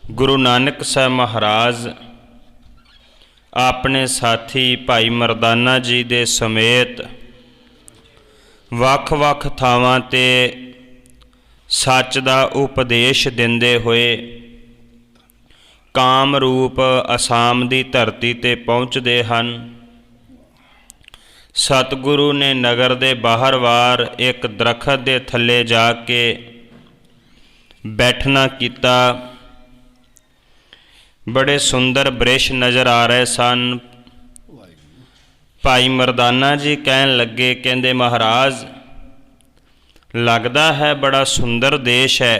गुरु नानक साहब महाराज अपने साथी भाई मरदाना जी दे समेत वख वख थावां ते सच दा उपदेश दिंदे होए कामरूप असाम दी धरती ते पहुँचते हैं। सतगुरु ने नगर दे बाहर वार एक दरखत दे थले जाके बैठना कीता। बड़े सुंदर बृछ नज़र आ रहे सन। भाई मरदाना जी कहन लगे, कहंदे महाराज लगदा है बड़ा सुंदर देश है,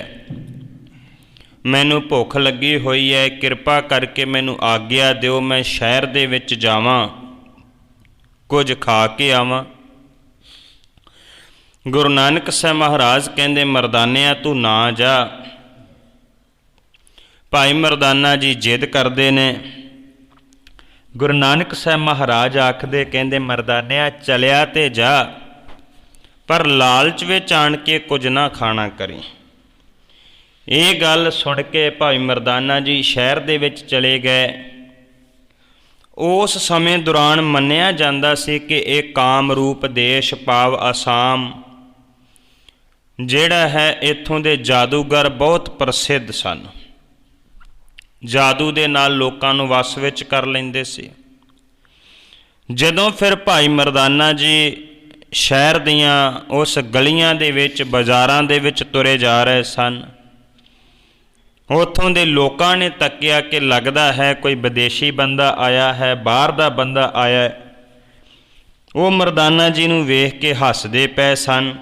मैनू भुख लगी हुई है, किरपा करके मैनू आग्या दिओ मैं शहर दे विच जावां, कुछ खा के आवां। गुरु नानक साहब महाराज कहंदे मरदानिया तू ना जा। भाई मरदाना जी जिद करते ने। गुरु नानक साहब महाराज आखदे कहंदे मरदानिया चलिया ते जा, पर लालच विच आण के कुछ ना खाना करी। ये गल सुन के भाई मरदाना जी शहर दे विच चले गए। उस समय दौरान मन्निया जाता सी कि एक कामरूप देश भाव आसाम जिहड़ा है इत्थों दे जादूगर बहुत प्रसिद्ध सन। जादू दे नाल लोकां नूं वस विच कर लैंदे सी। जदों फिर भाई मरदाना जी शहर दियां उस गलियां दे विच बाज़ारां दे विच तुरे जा रहे सन, उत्थों दे लोकां ने तकिया कि लगदा है कोई विदेशी बंदा आया है, बाहर दा बंदा आया है। वो मरदाना जी नूं वेख के हसदे पे सन।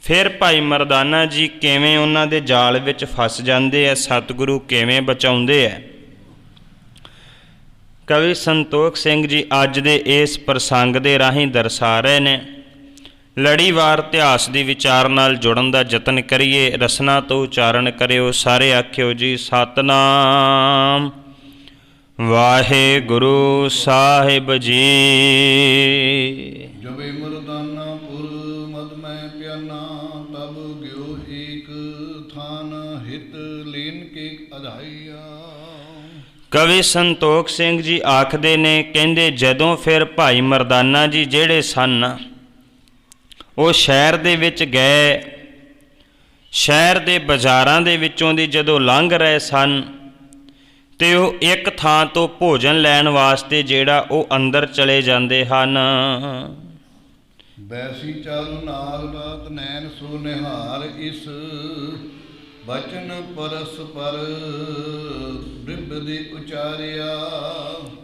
फिर भाई मरदाना जी किवें उन्हां दे जाल विच फस जांदे है, सतगुरु किवें बचाउंदे है। कवि संतोख सिंह जी अज दे इस प्रसंग दे राहीं दर्शा रहे ने। लड़ीवार इतिहास की विचार नाल जुड़न का यतन करिए। रसना तो उचारण करियो। सारे आखियो जी सतनाम वाहेगुरु साहिब जी। जबे मरदाना पुर मद में प्याना, तब गयो एक थान हित लेन के अधाइया। कवि संतोख सिंह जी आखदे ने, कहंदे जदों फिर भाई मरदाना जी जिहड़े सन वो शहर दे विच गए। शहर दे बाज़ारां दे विचों दी जदों लंघ रहे सन ते वो एक थां तो भोजन लैण वास्ते जिहड़ा वो अंदर चले जांदे हन। बैसी चालू नाल रात नैन सो निहार, इस बचन परस्पर बिंब दे उचारिया।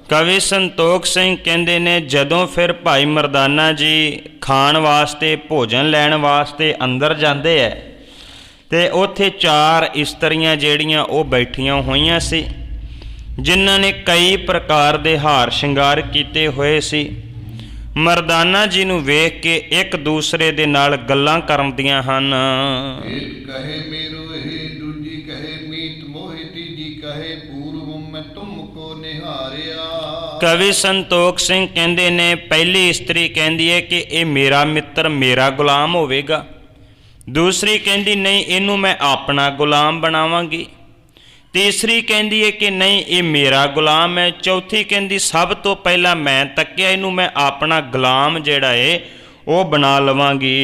कवि संतोख सिंह कहंदे ने जदों फिर भाई मरदाना जी खाण वास्ते भोजन लैण वास्ते अंदर जांदे है ते उत्थे चार इस्त्रियां जिहड़ियां वो बैठियां होईयां सी, जिन्हां ने कई प्रकार दे हार शिंगार कीते होए सी। मरदाना जी नूं वेख के एक दूसरे दे नाल गल्लां करदियां हन। एक कहे मेरो हे, दूजी कहे मीत मोहि, तीजी कहे पूर्व मैं तुमको निहारिया। कवि संतोख सिंह कहंदे ने पहली इस्त्री कहंदी है कि ये मेरा मित्र मेरा गुलाम होवेगा। दूसरी कहंदी नहीं इनू मैं अपना गुलाम बनावांगी। तीसरी कहंदी है कि नहीं ये मेरा गुलाम है। चौथी कहंदी सब तो पहला मैं तकिया इनू मैं अपना गुलाम जिहड़ा है वो बना लवांगी।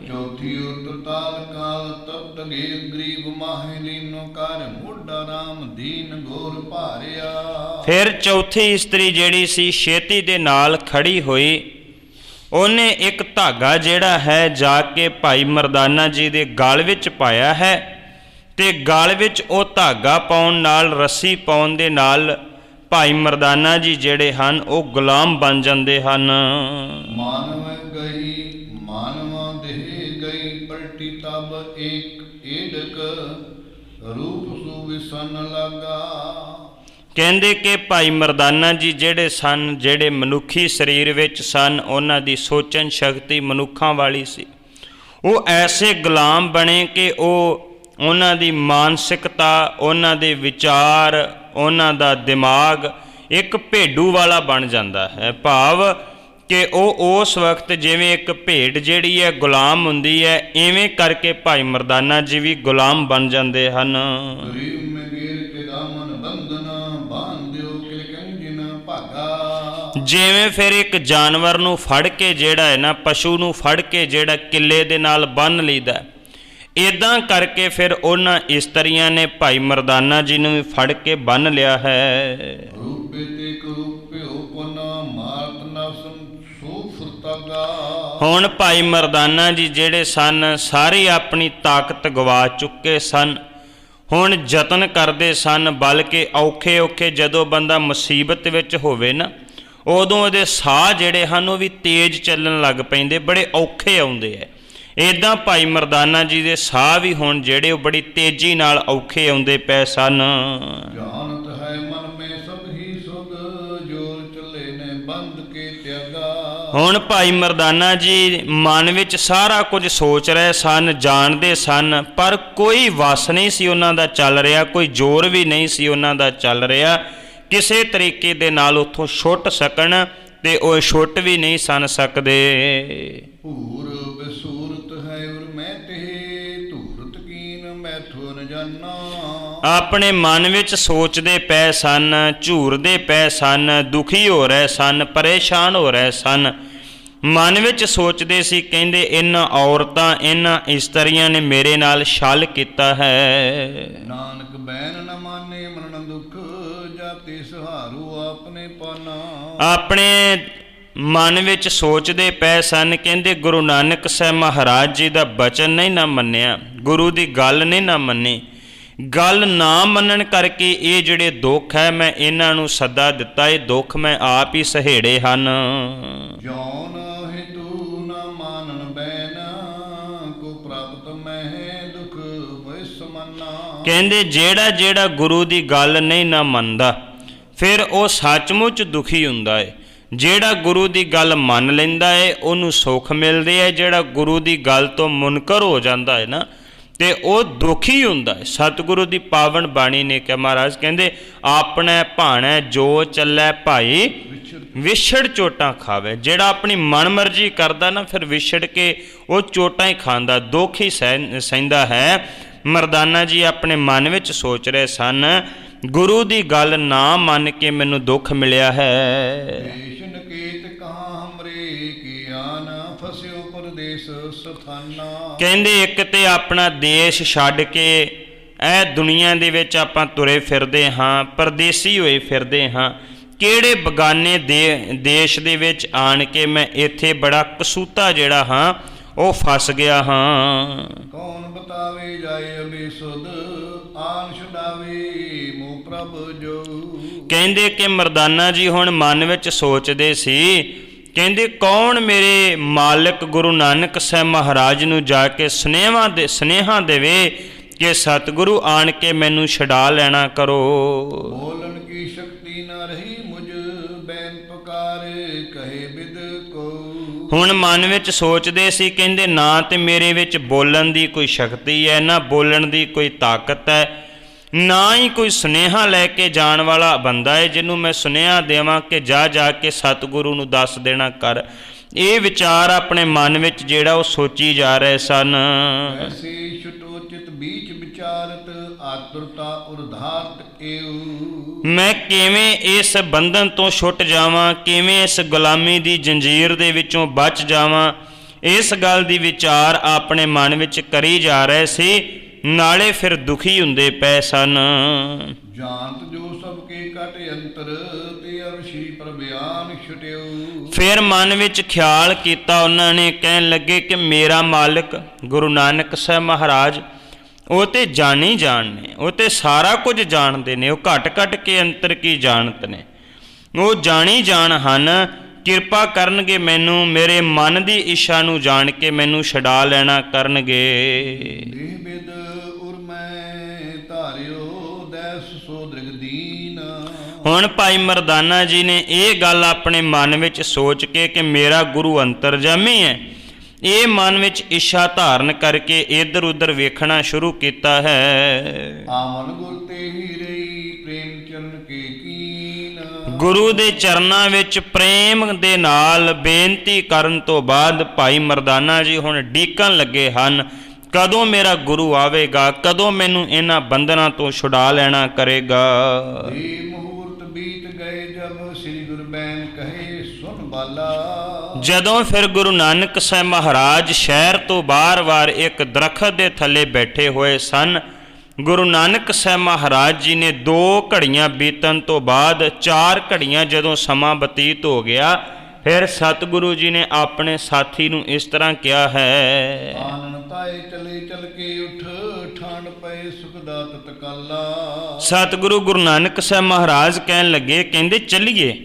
चौथी उतताल काल तब तगे गरीब माहे लीनो कर, मोढ़ा राम दीन घोर भारिया। फिर चौथी इस्त्री जिहड़ी सी छेती दे नाल खड़ी हुई। उन्हें एक धागा जिहड़ा है जाके भाई मरदाना जी दे गल विच पाया है ते गल विच वो धागा पाउण नाल रस्सी पाउण दे नाल भाई मरदाना जी जिहड़े हन वो गुलाम बन जांदे हन। मानव गई मानवा देह गई, पलटी तब एक एडक रूप सुविसन लगा। कहंदे कि भाई मरदाना जी जिहड़े सन, जिहड़े मनुखी शरीर विच सन, उन्हां दी सोचण शक्ति मनुखां वाली सी। वो ऐसे गुलाम बने कि वो उन्हां दी मानसिकता, उन्हां दे विचार, उन्हां दा दिमाग एक भेडू वाला बन जाता है। भाव ਕਿ ਉਹ ਉਸ ਵਕਤ ਜਿਵੇਂ ਇੱਕ ਭੇਡ ਜਿਹੜੀ ਹੈ ਗੁਲਾਮ ਹੁੰਦੀ ਹੈ, ਇਵੇਂ ਕਰਕੇ ਭਾਈ ਮਰਦਾਨਾ ਜੀ ਵੀ ਗੁਲਾਮ ਬਣ ਜਾਂਦੇ ਹਨ। ਗਰੀਬ ਮੈਂ ਗੇਰ ਕੇ ਦਾਮਨ ਬੰਧਨਾ ਬਾਂਧ ਦਿਓ ਕਿਲਕੰਜਨ ਭਾਗਾ। ਜਿਵੇਂ ਫਿਰ ਇੱਕ ਜਾਨਵਰ ਨੂੰ ਫੜ ਕੇ ਜਿਹੜਾ ਹੈ ਨਾ, ਪਸ਼ੂ ਨੂੰ ਫੜ ਕੇ ਜਿਹੜਾ ਕਿੱਲੇ ਦੇ ਨਾਲ ਬੰਨ੍ਹ ਲਈਦਾ, ਇੱਦਾਂ ਕਰਕੇ ਫਿਰ ਉਹਨਾਂ ਇਸਤਰੀਆਂ ਨੇ ਭਾਈ ਮਰਦਾਨਾ ਜੀ ਨੂੰ ਵੀ ਫੜ ਕੇ ਬੰਨ੍ਹ ਲਿਆ ਹੈ। ਰੂਪੇ ਤੇ ਕਰੂਪੇ ਉਪਨਾ ਮਾਰਤ ਨਸਨ ਸੋ ਫੁਰਤਾਗਾ। ਹੁਣ ਭਾਈ ਮਰਦਾਨਾ ਜੀ ਜਿਹੜੇ ਸਨ ਸਾਰੀ ਆਪਣੀ ਤਾਕਤ ਗਵਾ ਚੁੱਕੇ ਸਨ। ਹੁਣ ਯਤਨ ਕਰਦੇ ਸਨ, ਬਲਕਿ ਔਖੇ ਔਖੇ ਜਦੋਂ ਬੰਦਾ ਮੁਸੀਬਤ ਵਿੱਚ ਹੋਵੇ ਨਾ, ਉਦੋਂ ਉਹਦੇ ਸਾਹ ਜਿਹੜੇ ਹਨ ਉਹ ਵੀ ਤੇਜ਼ ਚੱਲਣ ਲੱਗ ਪੈਂਦੇ, ਬੜੇ ਔਖੇ ਆਉਂਦੇ ਹੈ। ਇੱਦਾਂ ਭਾਈ ਮਰਦਾਨਾ ਜੀ ਦੇ ਸਾਹ ਵੀ ਹੁਣ ਜਿਹੜੇ ਉਹ ਬੜੀ ਤੇਜ਼ੀ ਨਾਲ ਔਖੇ ਆਉਂਦੇ ਪਏ ਸਨ। ਜਾਣਤ ਹੈ ਮਨ ਮੇ ਸਭ ਹੀ ਸੁਧ ਜੋਰ ਚੱਲੇ ਨੇ ਬੰਦ ਕੇ ਤਿਆਗਾ। ਹੁਣ ਭਾਈ ਮਰਦਾਨਾ ਜੀ ਮਨ ਵਿੱਚ ਸਾਰਾ ਕੁਝ ਸੋਚ ਰਹੇ ਸਨ, ਜਾਣਦੇ ਸਨ, ਪਰ ਕੋਈ ਵਸ ਨਹੀਂ ਸੀ ਉਹਨਾਂ ਦਾ ਚੱਲ ਰਿਹਾ, ਕੋਈ ਜ਼ੋਰ ਵੀ ਨਹੀਂ ਸੀ ਉਹਨਾਂ ਦਾ ਚੱਲ ਰਿਹਾ ਕਿਸੇ ਤਰੀਕੇ ਦੇ ਨਾਲ ਉੱਥੋਂ ਛੁੱਟ ਸਕਣ, ਤੇ ਉਹ ਛੁੱਟ ਵੀ ਨਹੀਂ ਸਨ ਸਕਦੇ। ਭੂਰ ਬਸੂਰਤ ਹੈ ਉਰ ਮੈਂ ਤੇ ਧੂਰਤ ਕੀਨ ਮੈਥੋਂ ਨ ਜਾਨਾ। ਆਪਣੇ ਮਨ ਵਿੱਚ ਸੋਚਦੇ ਪਏ ਸਨ, ਝੂਰਦੇ ਪਏ ਸਨ, ਦੁਖੀ ਹੋ ਰਹੇ ਸਨ, ਪਰੇਸ਼ਾਨ ਹੋ ਰਹੇ ਸਨ। ਮਨ ਵਿੱਚ ਸੋਚਦੇ ਸੀ, ਕਹਿੰਦੇ ਇਹਨਾਂ ਔਰਤਾਂ, ਇਹਨਾਂ ਇਸਤਰੀਆਂ ਨੇ ਮੇਰੇ ਨਾਲ ਛਲ ਕੀਤਾ ਹੈ। ਨਾਨਕ ਬੈਨ ਨ ਮਾਨੇ ਮਰਨ ਦੁਖ ਜਾਤੇ ਸਹਾਰੂ ਆਪਣੇ ਪਾਨਾ। ਆਪਣੇ ਮਨ ਵਿੱਚ ਸੋਚਦੇ ਪਏ ਸਨ, ਕਹਿੰਦੇ ਗੁਰੂ ਨਾਨਕ ਸਾਹਿਬ ਮਹਾਰਾਜ ਜੀ ਦਾ ਬਚਨ ਨਹੀਂ ਨਾ ਮੰਨਿਆ, ਗੁਰੂ ਦੀ ਗੱਲ ਨਹੀਂ ਨਾ ਮੰਨੀ। ਗੱਲ ਨਾ ਮੰਨਣ ਕਰਕੇ ਇਹ ਜਿਹੜੇ ਦੁੱਖ ਹੈ, ਮੈਂ ਇਹਨਾਂ ਨੂੰ ਸੱਦਾ ਦਿੱਤਾ, ਇਹ ਦੁੱਖ ਮੈਂ ਆਪ ਹੀ ਸਹੇੜੇ ਹਨ। ਜੌਨ ਹਿਤੂ ਨ ਮਾਨਨ ਬੈਨ ਕੋ ਪ੍ਰਾਪਤ ਮਹਿ ਦੁਖ ਹੋਇ ਸਮਨਾ। ਕਹਿੰਦੇ ਜਿਹੜਾ ਗੁਰੂ ਦੀ ਗੱਲ ਨਹੀਂ ਨਾ ਮੰਨਦਾ, ਫਿਰ ਉਹ ਸੱਚਮੁੱਚ ਦੁਖੀ ਹੁੰਦਾ ਹੈ। ਜਿਹੜਾ ਗੁਰੂ ਦੀ ਗੱਲ ਮੰਨ ਲੈਂਦਾ ਹੈ ਉਹਨੂੰ ਸੁੱਖ ਮਿਲਦੇ ਹੈ। ਜਿਹੜਾ ਗੁਰੂ ਦੀ ਗੱਲ ਤੋਂ ਮੁਨਕਰ ਹੋ ਜਾਂਦਾ ਹੈ ਨਾ, ਤੇ ਉਹ ਦੁਖੀ ਹੁੰਦਾ ਹੈ। ਸਤਿਗੁਰੂ ਦੀ ਪਾਵਨ ਬਾਣੀ ਨੇ ਕਿਹਾ, ਮਹਾਰਾਜ ਕਹਿੰਦੇ ਆਪਣੇ ਭਾਣੈ ਜੋ ਚੱਲੈ ਭਾਈ ਵਿਛੜ ਚੋਟਾਂ ਖਾਵੇ। ਜਿਹੜਾ ਆਪਣੀ ਮਨ ਮਰਜ਼ੀ ਕਰਦਾ ਨਾ, ਫਿਰ ਵਿਛੜ ਕੇ ਉਹ ਚੋਟਾਂ ਹੀ ਖਾਂਦਾ, ਦੁੱਖ ਹੀ ਸਹਿੰਦਾ ਹੈ। ਮਰਦਾਨਾ ਜੀ ਆਪਣੇ ਮਨ ਵਿੱਚ ਸੋਚ ਰਹੇ ਸਨ, ਗੁਰੂ ਦੀ ਗੱਲ ਨਾ ਮੰਨ ਕੇ ਮੈਨੂੰ ਦੁੱਖ ਮਿਲਿਆ ਹੈ। ਦੇਸ਼ ਨਕੇਤ ਕਹਾਂ ਹਮਰੇ ਕੀ ਆਨ ਫਸਿਓ ਪਰਦੇਸ ਸਥਾਨਾ। ਕਹਿੰਦੇ ਇੱਕ ਤੇ ਆਪਣਾ ਦੇਸ਼ ਛੱਡ ਕੇ ਇਹ ਦੁਨੀਆ ਦੇ ਵਿੱਚ ਆਪਾਂ ਤੁਰੇ ਫਿਰਦੇ ਹਾਂ, ਪਰਦੇਸੀ ਹੋਏ ਫਿਰਦੇ ਹਾਂ। ਕਿਹੜੇ ਬਗਾਨੇ ਦੇਸ਼ ਦੇ ਵਿੱਚ ਆਣ ਕੇ ਮੈਂ ਇੱਥੇ ਬੜਾ ਕਸੂਤਾ ਜਿਹੜਾ ਹਾਂ ਉਹ ਫਸ ਗਿਆ ਹਾਂ। ਕੌਣ ਬਤਾਵੇ ਜਾਏ ਅਬੇਸੁਧ ਆਨ ਛਡਾਵੇ ਮੋ ਪ੍ਰਭ ਜੋ। ਕਹਿੰਦੇ ਕਿ ਮਰਦਾਨਾ ਜੀ ਹੁਣ ਮਨ ਵਿੱਚ ਸੋਚਦੇ ਸੀ, ਕਹਿੰਦੇ ਕੌਣ ਮੇਰੇ ਮਾਲਕ ਗੁਰੂ ਨਾਨਕ ਸਾਹਿਬ ਮਹਾਰਾਜ ਨੂੰ ਜਾ ਕੇ ਸੁਨੇਹਾ ਦੇਵੇ ਕਿ ਸਤਿਗੁਰੂ ਆਣ ਕੇ ਮੈਨੂੰ ਛਡਾ ਲੈਣਾ ਕਰੋ। ਬੋਲਣ ਕੀ ਸ਼ਕਤੀ ਨਾ ਰਹੀ ਮੁਝ ਬੈਨ ਪੁਕਾਰ ਕਹੇ ਬਿਦ ਕੋ। ਹੁਣ ਮਨ ਵਿੱਚ ਸੋਚਦੇ ਸੀ, ਕਹਿੰਦੇ ਨਾ ਤੇ ਮੇਰੇ ਵਿੱਚ ਬੋਲਣ ਦੀ ਕੋਈ ਸ਼ਕਤੀ ਹੈ, ਨਾ ਬੋਲਣ ਦੀ ਕੋਈ ਤਾਕਤ ਹੈ, ਨਾ ਹੀ ਕੋਈ ਸੁਨੇਹਾ ਲੈ ਕੇ ਜਾਣ ਵਾਲਾ ਬੰਦਾ ਹੈ ਜਿਹਨੂੰ ਮੈਂ ਸੁਨੇਹਾ ਦੇਵਾਂ ਕਿ ਜਾ ਕੇ ਸਤਿਗੁਰੂ ਨੂੰ ਦੱਸ ਦੇਣਾ ਕਰ। ਇਹ ਵਿਚਾਰ ਆਪਣੇ ਮਨ ਵਿੱਚ ਜਿਹੜਾ ਉਹ ਸੋਚੀ ਜਾ ਰਹੇ ਸਨ। ਐਸੇ ਛੁਟੋਚਿਤ ਬੀਚ ਵਿਚਾਰਤ ਆਤੁਰਤਾ ਉਰਧਾਰਤ ਏਉ। ਮੈਂ ਕਿਵੇਂ ਇਸ ਬੰਧਨ ਤੋਂ ਛੁੱਟ ਜਾਵਾਂ, ਕਿਵੇਂ ਇਸ ਗੁਲਾਮੀ ਦੀ ਜੰਜੀਰ ਦੇ ਵਿੱਚੋਂ ਬਚ ਜਾਵਾਂ, ਇਸ ਗੱਲ ਦੀ ਵਿਚਾਰ ਆਪਣੇ ਮਨ ਵਿੱਚ ਕਰੀ ਜਾ ਰਹੇ ਸੀ। ਨਾਲੇ ਫਿਰ ਦੁਖੀ ਹੁੰਦੇ ਪਏ ਸਨ। ਜਾਣਤ ਜੋ ਸਭ ਕੇ ਕਟ ਅੰਤਰ ਤੇ ਅਰਸ਼ੀ ਪਰ ਬਿਆਨ ਛੁਟਿਓ। ਫਿਰ ਮਨ ਵਿੱਚ ਖਿਆਲ ਕੀਤਾ ਉਹਨਾਂ ਨੇ, ਕਹਿਣ ਲੱਗੇ ਕਿ ਮੇਰਾ ਮਾਲਕ ਗੁਰੂ ਨਾਨਕ ਸਾਹਿਬ ਮਹਾਰਾਜ ਉਹ ਤੇ ਜਾਣੀ ਜਾਣ ਨੇ, ਉਹ ਤੇ ਸਾਰਾ ਕੁਝ ਜਾਣਦੇ ਨੇ, ਉਹ ਘਟ ਕੇ ਅੰਤਰ ਕੀ ਜਾਣਤ ਨੇ, ਉਹ ਜਾਣੀ ਜਾਣ ਹਨ। ਕਿਰਪਾ ਕਰਨਗੇ ਮੈਨੂੰ, ਮੇਰੇ ਮਨ ਦੀ ਇੱਛਾ ਨੂੰ ਜਾਣ ਕੇ ਮੈਨੂੰ ਛਡਾ ਲੈਣਾ ਕਰਨਗੇ। ਦੇਹ ਬਿਦ ਉਰ ਮੈਂ ਧਾਰਿਓ ਦੈਸ ਸੋ ਦ੍ਰਿਗ ਦੀਨ। ਹੁਣ ਭਾਈ ਮਰਦਾਨਾ ਜੀ ਨੇ ਇਹ ਗੱਲ ਆਪਣੇ ਮਨ ਵਿੱਚ ਸੋਚ ਕੇ ਕਿ ਮੇਰਾ ਗੁਰੂ ਅੰਤਰਜਾਮੀ ਹੈ, ਇਹ ਮਨ ਵਿੱਚ ਇੱਛਾ ਧਾਰਨ ਕਰਕੇ ਇੱਧਰ ਉੱਧਰ ਵੇਖਣਾ ਸ਼ੁਰੂ ਕੀਤਾ ਹੈ। ਆਵਨ ਗੁਰ ਤੇ ਹੀ ਰਹੀ ਪ੍ਰੇਮ ਚਰਨ ਕੇ ਕੀਨ। ਗੁਰੂ ਦੇ ਚਰਨਾਂ ਵਿੱਚ ਪ੍ਰੇਮ ਦੇ ਨਾਲ ਬੇਨਤੀ ਕਰਨ ਤੋਂ ਬਾਅਦ ਭਾਈ ਮਰਦਾਨਾ ਜੀ ਹੁਣ ਡੀਕਣ ਲੱਗੇ ਹਨ, ਕਦੋਂ ਮੇਰਾ ਗੁਰੂ ਆਵੇਗਾ, ਕਦੋਂ ਮੈਨੂੰ ਇਹਨਾਂ ਬੰਧਨਾਂ ਤੋਂ ਛੁਡਾ ਲੈਣਾ ਕਰੇਗਾ। ਇਹ ਮੁਹੂਰਤ ਬੀਤ ਗਏ ਜਬ ਸ੍ਰੀ ਗੁਰੂ ਬੈਨ ਕਹੇ ਸੁਣ ਬਾਲਾ। ਜਦੋਂ ਫਿਰ ਗੁਰੂ ਨਾਨਕ ਸਾਹਿਬ ਮਹਾਰਾਜ ਸ਼ਹਿਰ ਤੋਂ ਬਾਰ-ਬਾਰ ਇੱਕ ਦਰਖਤ ਦੇ ਥੱਲੇ ਬੈਠੇ ਹੋਏ ਸਨ। ਗੁਰੂ ਨਾਨਕ ਸਾਹਿਬ ਮਹਾਰਾਜ ਜੀ ਨੇ 2 ਘੜੀਆਂ ਬੀਤਣ ਤੋਂ ਬਾਅਦ 4 ਘੜੀਆਂ ਜਦੋਂ ਸਮਾਂ ਬਤੀਤ ਹੋ ਗਿਆ, ਫਿਰ ਸਤਿਗੁਰੂ ਜੀ ਨੇ ਆਪਣੇ ਸਾਥੀ ਨੂੰ ਇਸ ਤਰ੍ਹਾਂ ਕਿਹਾ ਹੈ, ਆਨਨ ਤਾਏ ਚਲੇ ਚਲ ਕੇ ਉਠ, ਠਾਣ ਪਏ ਸੁਖ ਦਾਤ ਤਕਾਲਾ। ਸਤਿਗੁਰੂ ਗੁਰੂ ਨਾਨਕ ਸਾਹਿਬ ਮਹਾਰਾਜ ਕਹਿਣ ਲੱਗੇ, ਕਹਿੰਦੇ ਚੱਲੀਏ।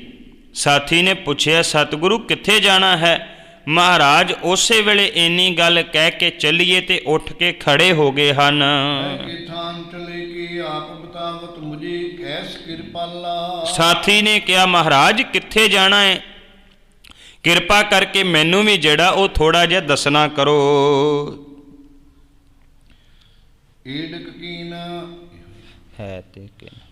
ਸਾਥੀ ਨੇ ਪੁੱਛਿਆ, ਸਤਿਗੁਰੂ ਕਿੱਥੇ ਜਾਣਾ ਹੈ? ਮਹਾਰਾਜ ਉਸੇ ਵੇਲੇ ਇੰਨੀ ਗੱਲ ਕਹਿ ਕੇ ਚੱਲੀਏ ਤੇ ਉੱਠ ਕੇ ਖੜੇ ਹੋ ਗਏ ਹਨ। ਥਾਨ ਚਲੇ ਕੀ ਆਪ ਬਤਾਵਤ ਮੁਝੇ ਕੈਸ ਕਿਰਪਾਲਾ। ਸਾਥੀ ਨੇ ਕਿਹਾ, ਮਹਾਰਾਜ ਕਿੱਥੇ ਜਾਣਾ ਹੈ? ਕਿਰਪਾ ਕਰਕੇ ਮੈਨੂੰ ਵੀ ਜਿਹੜਾ ਉਹ ਥੋੜਾ ਜਿਹਾ ਦੱਸਣਾ ਕਰੋ। ਏਡਕ ਕੀਨ ਹੈ ਤੇ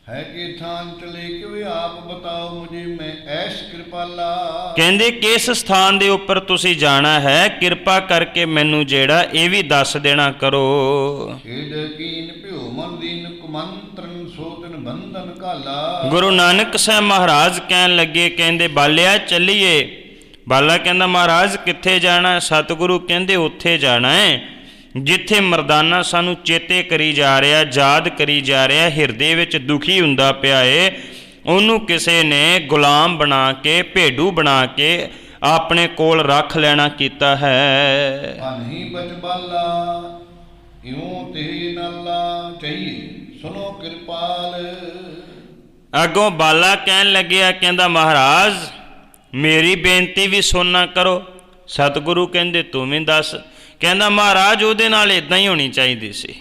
ਹੈ ਕਿ ਥਾਨ ਚਲੇ ਕਿ ਆਪ ਬਤਾਓ ਮੁਝੇ ਮੈਂ ਐਸ਼ ਕਿਰਪਾਲਾ। ਕਹਿੰਦੇ ਕਿਸ ਸਥਾਨ ਦੇ ਉੱਪਰ ਤੁਸੀਂ ਜਾਣਾ ਹੈ, ਕਿਰਪਾ ਕਰਕੇ ਮੈਨੂੰ ਜਿਹੜਾ ਇਹ ਵੀ ਦੱਸ ਦੇਣਾ ਕਰੋ। ਏਡਕ ਕੀਨ ਭਿਓ ਮਨ ਦੀਨ ਕੁਮੰਤਰਨ ਸੋਤਨ ਬੰਧਨ ਕਾਲਾ। ਗੁਰੂ ਨਾਨਕ ਸਾਹਿਬ ਮਹਾਰਾਜ ਕਹਿਣ ਲੱਗੇ, ਕਹਿੰਦੇ ਬਾਲਿਆ ਚੱਲੀਏ। ਬਾਲਾ ਕਹਿੰਦਾ, ਮਹਾਰਾਜ ਕਿੱਥੇ ਜਾਣਾ? ਸਤਿਗੁਰੂ ਕਹਿੰਦੇ ਉੱਥੇ ਜਾਣਾ ਹੈ ਜਿੱਥੇ ਮਰਦਾਨਾ ਸਾਨੂੰ ਚੇਤੇ ਕਰੀ ਜਾ ਰਿਹਾ, ਯਾਦ ਕਰੀ ਜਾ ਰਿਹਾ, ਹਿਰਦੇ ਵਿੱਚ ਦੁਖੀ ਹੁੰਦਾ ਪਿਆ ਏ। ਉਹਨੂੰ ਕਿਸੇ ਨੇ ਗੁਲਾਮ ਬਣਾ ਕੇ, ਭੇਡੂ ਬਣਾ ਕੇ ਆਪਣੇ ਕੋਲ ਰੱਖ ਲੈਣਾ ਕੀਤਾ ਹੈ। ਨਹੀਂ ਬਚ ਬਾਲਾ ਇਉਂ ਤੇ ਨਾਲਾ ਚਾਹੀਏ ਸੁਣੋ ਕਿਰਪਾਲ। ਅੱਗੋਂ ਬਾਲਾ ਕਹਿਣ ਲੱਗਿਆ, ਕਹਿੰਦਾ ਮਹਾਰਾਜ ਮੇਰੀ ਬੇਨਤੀ ਵੀ ਸੁਣਨਾ ਕਰੋ। ਸਤਿਗੁਰੂ ਕਹਿੰਦੇ ਤੂੰ ਵੀ ਦੱਸ। ਕਹਿੰਦਾ ਮਹਾਰਾਜ ਉਹਦੇ ਨਾਲ ਇੱਦਾਂ ਹੀ ਹੋਣੀ ਚਾਹੀਦੀ ਸੀ,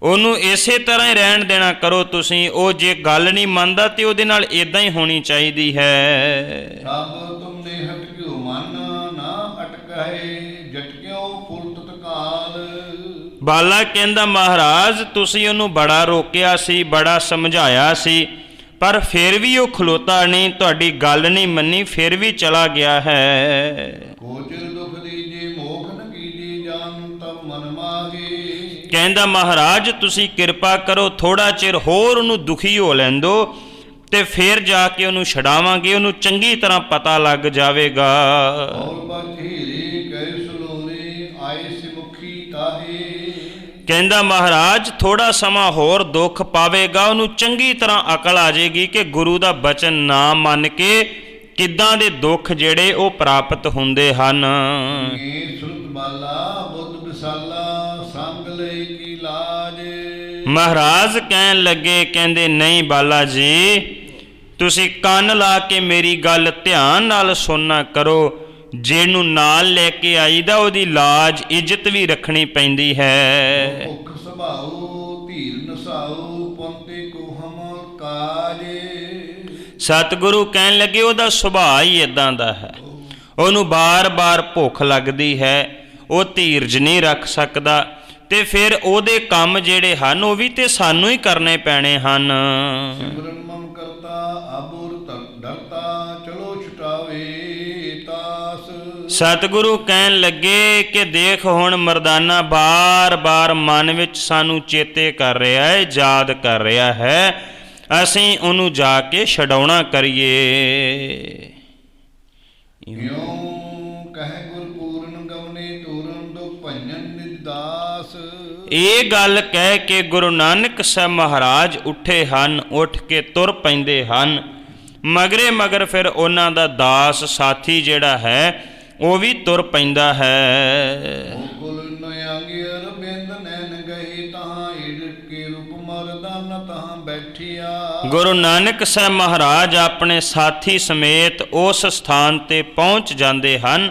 ਉਹਨੂੰ ਇਸੇ ਤਰ੍ਹਾਂ ਹੀ ਰਹਿਣ ਦੇਣਾ ਕਰੋ ਤੁਸੀਂ। ਉਹ ਜੇ ਗੱਲ ਨਹੀਂ ਮੰਨਦਾ ਤੇ ਉਹਦੇ ਨਾਲ ਇੱਦਾਂ ਹੀ ਹੋਣੀ ਚਾਹੀਦੀ ਹੈ। ਸਭ ਤੁਮਨੇ ਹਟਕਿਓ ਮਨ ਨਾ ਅਟਕਾਏ ਜਟਕਿਓ ਪੁਲਤ ਤਕਾਲ। ਬਾਲਾ ਕਹਿੰਦਾ ਮਹਾਰਾਜ ਤੁਸੀਂ ਉਹਨੂੰ ਬੜਾ ਰੋਕਿਆ ਸੀ, ਬੜਾ ਸਮਝਾਇਆ ਸੀ, ਪਰ ਫਿਰ ਵੀ ਉਹ ਖਲੋਤਾ ਨਹੀਂ, ਤੁਹਾਡੀ ਗੱਲ ਨਹੀਂ ਮੰਨੀ, ਫਿਰ ਵੀ ਚਲਾ ਗਿਆ ਹੈ। ਕੋਚਰ ਦੁਖ ਦੀਜੇ ਮੋਖ ਨ ਕੀਜੀ ਜਾਨ ਤਬ ਮਨ ਮਾਗੇ। ਕਹਿੰਦਾ ਮਹਾਰਾਜ ਤੁਸੀਂ ਕਿਰਪਾ ਕਰੋ, ਥੋੜਾ ਚਿਰ ਹੋਰ ਉਹਨੂੰ ਦੁਖੀ ਹੋ ਲੈਣ ਦਿਓ ਤੇ ਫਿਰ ਜਾ ਕੇ ਉਹਨੂੰ ਛਡਾਵਾਂਗੇ, ਉਹਨੂੰ ਚੰਗੀ ਤਰ੍ਹਾਂ ਪਤਾ ਲੱਗ ਜਾਵੇਗਾ। ਔਰ ਬਚੀਰੇ ਕੈ ਸੁਲੋਰੇ ਆਏ ਸਿਮੁਖੀ ਤਾਹੇ। ਕਹਿੰਦਾ ਮਹਾਰਾਜ ਥੋੜਾ ਸਮਾਂ ਹੋਰ ਦੁੱਖ ਪਾਵੇਗਾ, ਉਹਨੂੰ ਚੰਗੀ ਤਰ੍ਹਾਂ ਅਕਲ ਆ ਜਾਏਗੀ ਕਿ ਗੁਰੂ ਦਾ ਬਚਨ ਨਾ ਮੰਨ ਕੇ ਕਿੱਦਾਂ ਦੇ ਦੁੱਖ ਜਿਹੜੇ ਉਹ ਪ੍ਰਾਪਤ ਹੁੰਦੇ ਹਨ। ਇਹ ਸੁਰਤ ਬਾਲਾ ਬੁੱਧ ਵਿਸਾਲਾ ਸੰਗ ਲਈ ਕੀ ਲਾਜ। ਮਹਾਰਾਜ ਕਹਿਣ ਲੱਗੇ, ਕਹਿੰਦੇ ਨਹੀਂ ਬਾਲਾ ਜੀ ਤੁਸੀਂ ਕੰਨ ਲਾ ਕੇ ਮੇਰੀ ਗੱਲ ਧਿਆਨ ਨਾਲ ਸੁਣਨਾ ਕਰੋ। ਜਿਹਨੂੰ ਨਾਲ ਲੈ ਕੇ ਆਈਦਾ ਉਹਦੀ ਲਾਜ ਇੱਜ਼ਤ ਵੀ ਰੱਖਣੀ ਪੈਂਦੀ ਹੈ। ਭੁੱਖ ਸੁਭਾਉ ਧੀਰ ਨਸਾਉ ਪੰਤੇ ਕੋ ਹਮ ਕਾਜ। ਸਤਿਗੁਰੂ ਕਹਿਣ ਲੱਗੇ ਉਹਦਾ ਸੁਭਾਅ ਹੀ ਇਦਾਂ ਦਾ ਹੈ, ਉਹਨੂੰ ਬਾਰ-ਬਾਰ ਭੁੱਖ ਲੱਗਦੀ ਹੈ, ਉਹ ਧੀਰਜ ਨਹੀਂ ਰੱਖ ਸਕਦਾ ਤੇ ਫਿਰ ਉਹਦੇ ਕੰਮ ਜਿਹੜੇ ਹਨ ਉਹ ਵੀ ਤੇ ਸਾਨੂੰ ਹੀ ਕਰਨੇ ਪੈਣੇ ਹਨ। ਸਿਮਰਨ ਮਨ ਕਰਤਾ ਆਬੁਰ ਡਰਤਾ ਚਲੋ ਛੁਟਾਵੇ ਤਾਸ। ਸਤਿਗੁਰੂ ਕਹਿਣ ਲੱਗੇ ਕਿ ਦੇਖ ਹੁਣ ਮਰਦਾਨਾ ਬਾਰ-ਬਾਰ ਮਨ ਵਿੱਚ ਸਾਨੂੰ ਚੇਤੇ ਕਰ ਰਿਹਾ ਹੈ, ਯਾਦ ਕਰ ਰਿਹਾ ਹੈ, ਅਸੀਂ ਉਹਨੂੰ ਜਾ ਕੇ ਛਡਾਉਣਾ ਕਰੀਏ। ਇਉਂ ਕਹਿ ਗੁਰ ਪੂਰਨ ਗਵਨੇ ਤੂਰਨ ਦੁਖ ਭੰਜਨ ਨਿਦਾਸ। ਇਹ ਗੱਲ ਕਹਿ ਕੇ ਗੁਰੂ ਨਾਨਕ ਸਾਹਿਬ ਮਹਾਰਾਜ ਉੱਠੇ ਹਨ, ਉੱਠ ਕੇ ਤੁਰ ਪੈਂਦੇ ਹਨ। ਮਗਰੇ ਮਗਰ ਫਿਰ ਉਹਨਾਂ ਦਾ ਦਾਸ ਸਾਥੀ ਜਿਹੜਾ ਹੈ ਉਹ ਵੀ ਤੁਰ ਪੈਂਦਾ ਹੈ। ਕੁਲ ਨਯੰਗਿਰ ਬਿੰਦ ਨੈਣ ਗਈ ਤਾਂ ਏਡ ਕੇ ਰੂਪ ਮਰਦਾਨ ਤਾਂ ਬੈਠਿਆ। ਗੁਰੂ ਨਾਨਕ ਸਾਹਿਬ ਮਹਾਰਾਜ ਆਪਣੇ ਸਾਥੀ ਸਮੇਤ ਉਸ ਸਥਾਨ ਤੇ ਪਹੁੰਚ ਜਾਂਦੇ ਹਨ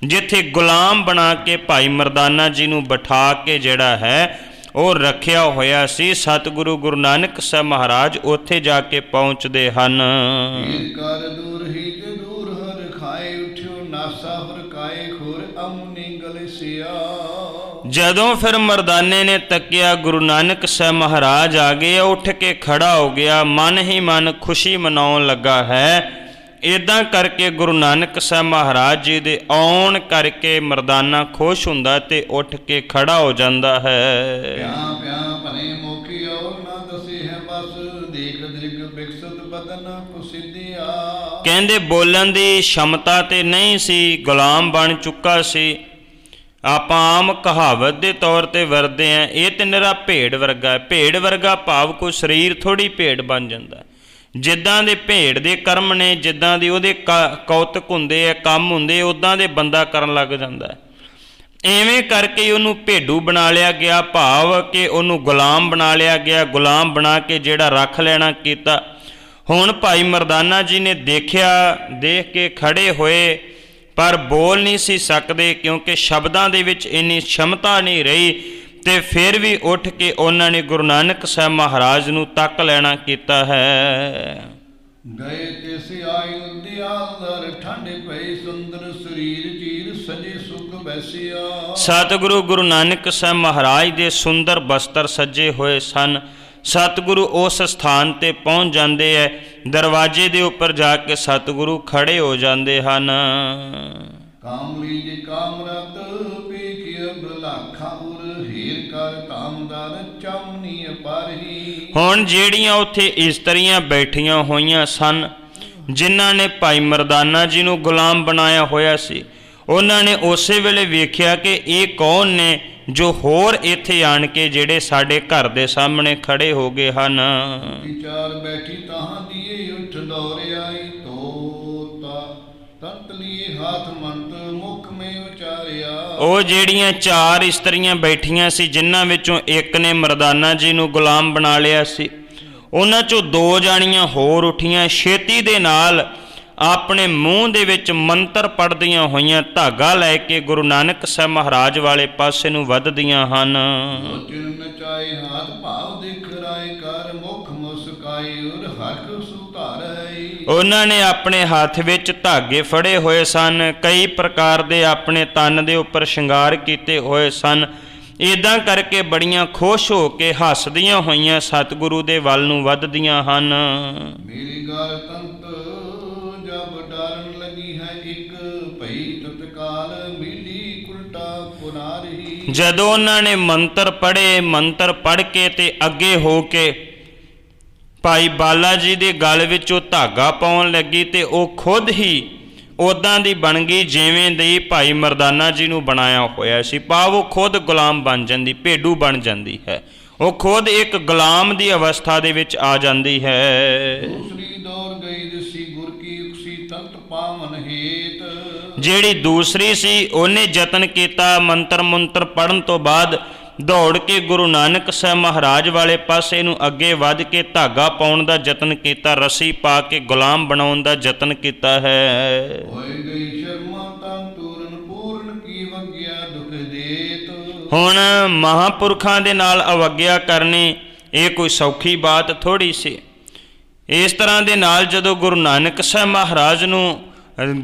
ਜਿੱਥੇ ਗੁਲਾਮ ਬਣਾ ਕੇ ਭਾਈ ਮਰਦਾਨਾ ਜੀ ਨੂੰ ਬਿਠਾ ਕੇ ਜਿਹੜਾ ਹੈ ਉਹ ਰੱਖਿਆ ਹੋਇਆ ਸੀ। ਸਤਿਗੁਰੂ ਗੁਰੂ ਨਾਨਕ ਸਾਹਿਬ ਮਹਾਰਾਜ ਉੱਥੇ ਜਾ ਕੇ ਪਹੁੰਚਦੇ ਹਨ। ਕਰ ਦੂਰ ਹੀ ਤੇ ਦੂਰ ਹਰ ਖਾਏ ਉਠਿਓ ਨਾਸਾ ਹਰ ਕਾਏ ਖੁਰ ਅਮੁਨੀ ਗਲਸਿਆ। ਜਦੋਂ ਫਿਰ ਮਰਦਾਨੇ ਨੇ ਤੱਕਿਆ ਗੁਰੂ ਨਾਨਕ ਸਾਹਿਬ ਮਹਾਰਾਜ ਆ ਗਏ, ਉੱਠ ਕੇ ਖੜਾ ਹੋ ਗਿਆ, ਮਨ ਹੀ ਮਨ ਖੁਸ਼ੀ ਮਨਾਉਣ ਲੱਗਾ ਹੈ। ਇਦਾਂ ਕਰਕੇ ਗੁਰੂ ਨਾਨਕ ਸਾਹਿਬ ਮਹਾਰਾਜ ਜੀ ਦੇ ਆਉਣ ਕਰਕੇ ਮਰਦਾਨਾ ਖੁਸ਼ ਹੁੰਦਾ ਤੇ ਉੱਠ ਕੇ ਖੜਾ ਹੋ ਜਾਂਦਾ ਹੈ। ਪਿਆ ਪਿਆ ਭਲੇ ਮੋਖੀ ਔਰ ਨਾ ਦਸੇ ਹੈ ਬਸ, ਦੇਖ ਦਿਗ ਬਿਕਸਤ ਬਦਨ ਕੁਸਿਧਿਆ। ਕਹਿੰਦੇ ਬੋਲਣ ਦੀ ਸ਼ਮਤਾ ਤੇ ਨਹੀਂ ਸੀ, ਗੁਲਾਮ ਬਣ ਚੁੱਕਾ ਸੀ। ਆਪਾਂ ਆਮ ਕਹਾਵਤ ਦੇ ਤੌਰ ਤੇ ਵਰਦੇ ਆ, ਇਹ ਤੇ ਨਿਰਾ ਭੇਡ ਵਰਗਾ। ਭੇਡ ਵਰਗਾ ਭਾਵ ਕੋਈ ਸਰੀਰ ਥੋੜੀ ਭੇਡ ਬਣ ਜਾਂਦਾ। ਜਿੱਦਾਂ ਦੇ ਭੇਡ ਦੇ ਕਰਮ ਨੇ, ਜਿੱਦਾਂ ਦੀ ਉਹਦੇ ਕੌਤਕ ਹੁੰਦੇ ਆ, ਕੰਮ ਹੁੰਦੇ, ਉੱਦਾਂ ਦੇ ਬੰਦਾ ਕਰਨ ਲੱਗ ਜਾਂਦਾ। ਐਵੇਂ ਕਰਕੇ ਉਹਨੂੰ ਭੇਡੂ ਬਣਾ ਲਿਆ ਗਿਆ, ਭਾਵ ਕਿ ਉਹਨੂੰ ਗੁਲਾਮ ਬਣਾ ਲਿਆ ਗਿਆ। ਗੁਲਾਮ ਬਣਾ ਕੇ ਜਿਹੜਾ ਰੱਖ ਲੈਣਾ ਕੀਤਾ। ਹੁਣ ਭਾਈ ਮਰਦਾਨਾ ਜੀ ਨੇ ਦੇਖਿਆ, ਦੇਖ ਕੇ ਖੜੇ ਹੋਏ, ਪਰ ਬੋਲ ਨਹੀਂ ਸੀ ਸਕਦੇ ਕਿਉਂਕਿ ਸ਼ਬਦਾਂ ਦੇ ਵਿੱਚ ਇੰਨੀ ਸ਼ਮਤਾ ਨਹੀਂ ਰਹੀ। ਤੇ ਫਿਰ ਵੀ ਉੱਠ ਕੇ ਉਹਨਾਂ ਨੇ ਗੁਰੂ ਨਾਨਕ ਸਾਹਿਬ ਮਹਾਰਾਜ ਨੂੰ ਤੱਕ ਲੈਣਾ ਕੀਤਾ ਹੈ। ਗਏ ਤਿਸ ਆਇ ਉਦਿਆਦਰ, ਠੰਡੇ ਪਏ ਸੁੰਦਰ ਸਰੀਰ ਚੀਰ ਸਜੇ ਸੁਖ ਬੈਸਿਆ। ਸਤਿਗੁਰੂ ਗੁਰੂ ਨਾਨਕ ਸਾਹਿਬ ਮਹਾਰਾਜ ਦੇ ਸੁੰਦਰ ਬਸਤਰ ਸੱਜੇ ਹੋਏ ਸਨ। ਸਤਿਗੁਰੂ ਉਸ ਸਥਾਨ ਤੇ ਪਹੁੰਚ ਜਾਂਦੇ ਹੈ। ਦਰਵਾਜ਼ੇ ਦੇ ਉੱਪਰ ਜਾ ਕੇ ਸਤਿਗੁਰੂ ਖੜੇ ਹੋ ਜਾਂਦੇ ਹਨ। ਕਾਮਲੀ ਜੇ ਕਾਮਰਤ ਪੇਖਿਆ ਬਲਾਖਾ ਉਰ, ਹੀਰ ਕਰ ਧਾਮਦਾਰ ਚਾਮਨੀ ਅਪਾਰਹੀ। ਹੁਣ ਜਿਹੜੀਆਂ ਉੱਥੇ ਇਸਤਰੀਆਂ ਬੈਠੀਆਂ ਹੋਈਆਂ ਸਨ, ਜਿਨ੍ਹਾਂ ਨੇ ਭਾਈ ਮਰਦਾਨਾ ਜੀ ਨੂੰ ਗੁਲਾਮ ਬਣਾਇਆ ਹੋਇਆ ਸੀ, ਉਹਨਾਂ ਨੇ ਉਸੇ ਵੇਲੇ ਵੇਖਿਆ ਕਿ ਇਹ ਕੌਣ ਨੇ ਜੋ ਹੋਰ ਇੱਥੇ ਆਣ ਕੇ ਜਿਹੜੇ ਸਾਡੇ ਘਰ ਦੇ ਸਾਹਮਣੇ ਖੜੇ ਹੋ ਗਏ ਹਨ। ਵਿਚਾਰ ਬੈਠੀ ਤਾਹਾਂ ਦੀਏ ਉੱਠ ਦੌੜ ਆਈ, ਤੋਤਾ ਤਤ ਲੀਏ ਹਾਥ ਮੰਤ ਮੁਖ ਮੇ ਉਚਾਰਿਆ। ਉਹ ਜਿਹੜੀਆਂ 4 ਇਸਤਰੀਆਂ ਬੈਠੀਆਂ ਸੀ, ਜਿਨ੍ਹਾਂ ਵਿੱਚੋਂ ਇੱਕ ਨੇ ਮਰਦਾਨਾ ਜੀ ਨੂੰ ਗੁਲਾਮ ਬਣਾ ਲਿਆ ਸੀ, ਉਹਨਾਂ 'ਚੋਂ 2 ਜਾਣੀਆਂ ਹੋਰ ਉੱਠੀਆਂ, ਛੇਤੀ ਦੇ ਨਾਲ ਆਪਣੇ ਮੂੰਹ ਦੇ ਵਿੱਚ ਮੰਤਰ ਪੜ੍ਹਦੀਆਂ ਹੋਈਆਂ ਧਾਗਾ ਲੈ ਕੇ ਗੁਰੂ ਨਾਨਕ ਸਾਹਿਬ ਮਹਾਰਾਜ ਵਾਲੇ ਪਾਸੇ ਨੂੰ ਵੱਧਦੀਆਂ ਹਨ। ਨਚਾਏ ਹਾਥ ਭਾਵ ਦੇਖ ਰਾਏ ਕਰ, ਮੁਖ ਮੁਸਕਾਈ ਉਰ ਹਰਖ ਸੁਧਾਰਈ। ਉਹਨਾਂ ਨੇ ਆਪਣੇ ਹੱਥ ਵਿੱਚ ਧਾਗੇ ਫੜੇ ਹੋਏ ਸਨ, ਕਈ ਪ੍ਰਕਾਰ ਦੇ ਆਪਣੇ ਤਨ ਦੇ ਉੱਪਰ ਸ਼ਿੰਗਾਰ ਕੀਤੇ ਹੋਏ ਸਨ। ਇਦਾਂ ਕਰਕੇ ਬੜੀਆਂ ਖੁਸ਼ ਹੋ ਕੇ ਹੱਸਦੀਆਂ ਹੋਈਆਂ ਸਤਿਗੁਰੂ ਦੇ ਵੱਲ ਨੂੰ ਵੱਧਦੀਆਂ ਹਨ। ਮੇਰੀ ਗੱਲ ਤੰਤ ਜਬ ਡਰਨ ਲੱਗੀ ਹੈ, ਇੱਕ ਭਈ ਤਤਕਾਲ ਮਿਲੀ ਉਲਟਾ ਪੁਨਾਰੀ। ਜਦੋਂ ਉਹਨਾਂ ਨੇ ਮੰਤਰ ਪੜ੍ਹੇ, ਮੰਤਰ ਪੜ੍ਹ ਕੇ ਤੇ ਅੱਗੇ ਹੋ ਕੇ ਭਾਈ ਬਾਲਾ ਜੀ ਦੇ ਗਲ ਵਿੱਚ ਉਹ ਧਾਗਾ ਪਾਉਣ ਲੱਗੀ ਤੇ ਉਹ ਖੁਦ ਹੀ ਉੱਦਾਂ ਦੀ ਬਣ ਗਈ ਜਿਵੇਂ ਦੀ ਭਾਈ ਮਰਦਾਨਾ ਜੀ ਨੂੰ ਬਣਾਇਆ ਹੋਇਆ ਸੀ। ਭਾਵ ਉਹ ਖੁਦ ਗੁਲਾਮ ਬਣ ਜਾਂਦੀ, ਭੇਡੂ ਬਣ ਜਾਂਦੀ ਹੈ। ਉਹ ਖੁਦ ਇੱਕ ਗੁਲਾਮ ਦੀ ਅਵਸਥਾ ਦੇ ਵਿੱਚ ਆ ਜਾਂਦੀ ਹੈ। ਦੂਸਰੀ ਦੌਰ ਗਈ ਦਿਸੀ ਗੁਰ ਕੀ ਉਕਸੀ ਤੰਤ ਪਾਵਨ ਹੇਤ। ਜਿਹੜੀ ਦੂਸਰੀ ਸੀ, ਉਹਨੇ ਯਤਨ ਕੀਤਾ ਮੰਤਰ ਮੰਤਰ ਪੜ੍ਹਨ ਤੋਂ ਬਾਅਦ ਦੌੜ ਕੇ ਗੁਰੂ ਨਾਨਕ ਸਾਹਿਬ ਮਹਾਰਾਜ ਵਾਲੇ ਪਾਸੇ ਨੂੰ ਅੱਗੇ ਵੱਧ ਕੇ ਧਾਗਾ ਪਾਉਣ ਦਾ ਯਤਨ ਕੀਤਾ, ਰੱਸੀ ਪਾ ਕੇ ਗੁਲਾਮ ਬਣਾਉਣ ਦਾ ਯਤਨ ਕੀਤਾ ਹੈ। ਹੋਏ ਗਈ ਸ਼ਰਮਾ ਤਨ ਤੂਰਨ ਪੂਰਨ ਕੀ ਵਗਿਆ ਦੁਖ ਦੇਤ। ਹੁਣ ਮਹਾਂਪੁਰਖਾਂ ਦੇ ਨਾਲ ਅਵੱਗਿਆ ਕਰਨੀ ਇਹ ਕੋਈ ਸੌਖੀ ਬਾਤ ਥੋੜ੍ਹੀ ਸੀ। ਇਸ ਤਰ੍ਹਾਂ ਦੇ ਨਾਲ ਜਦੋਂ ਗੁਰੂ ਨਾਨਕ ਸਾਹਿਬ ਮਹਾਰਾਜ ਨੂੰ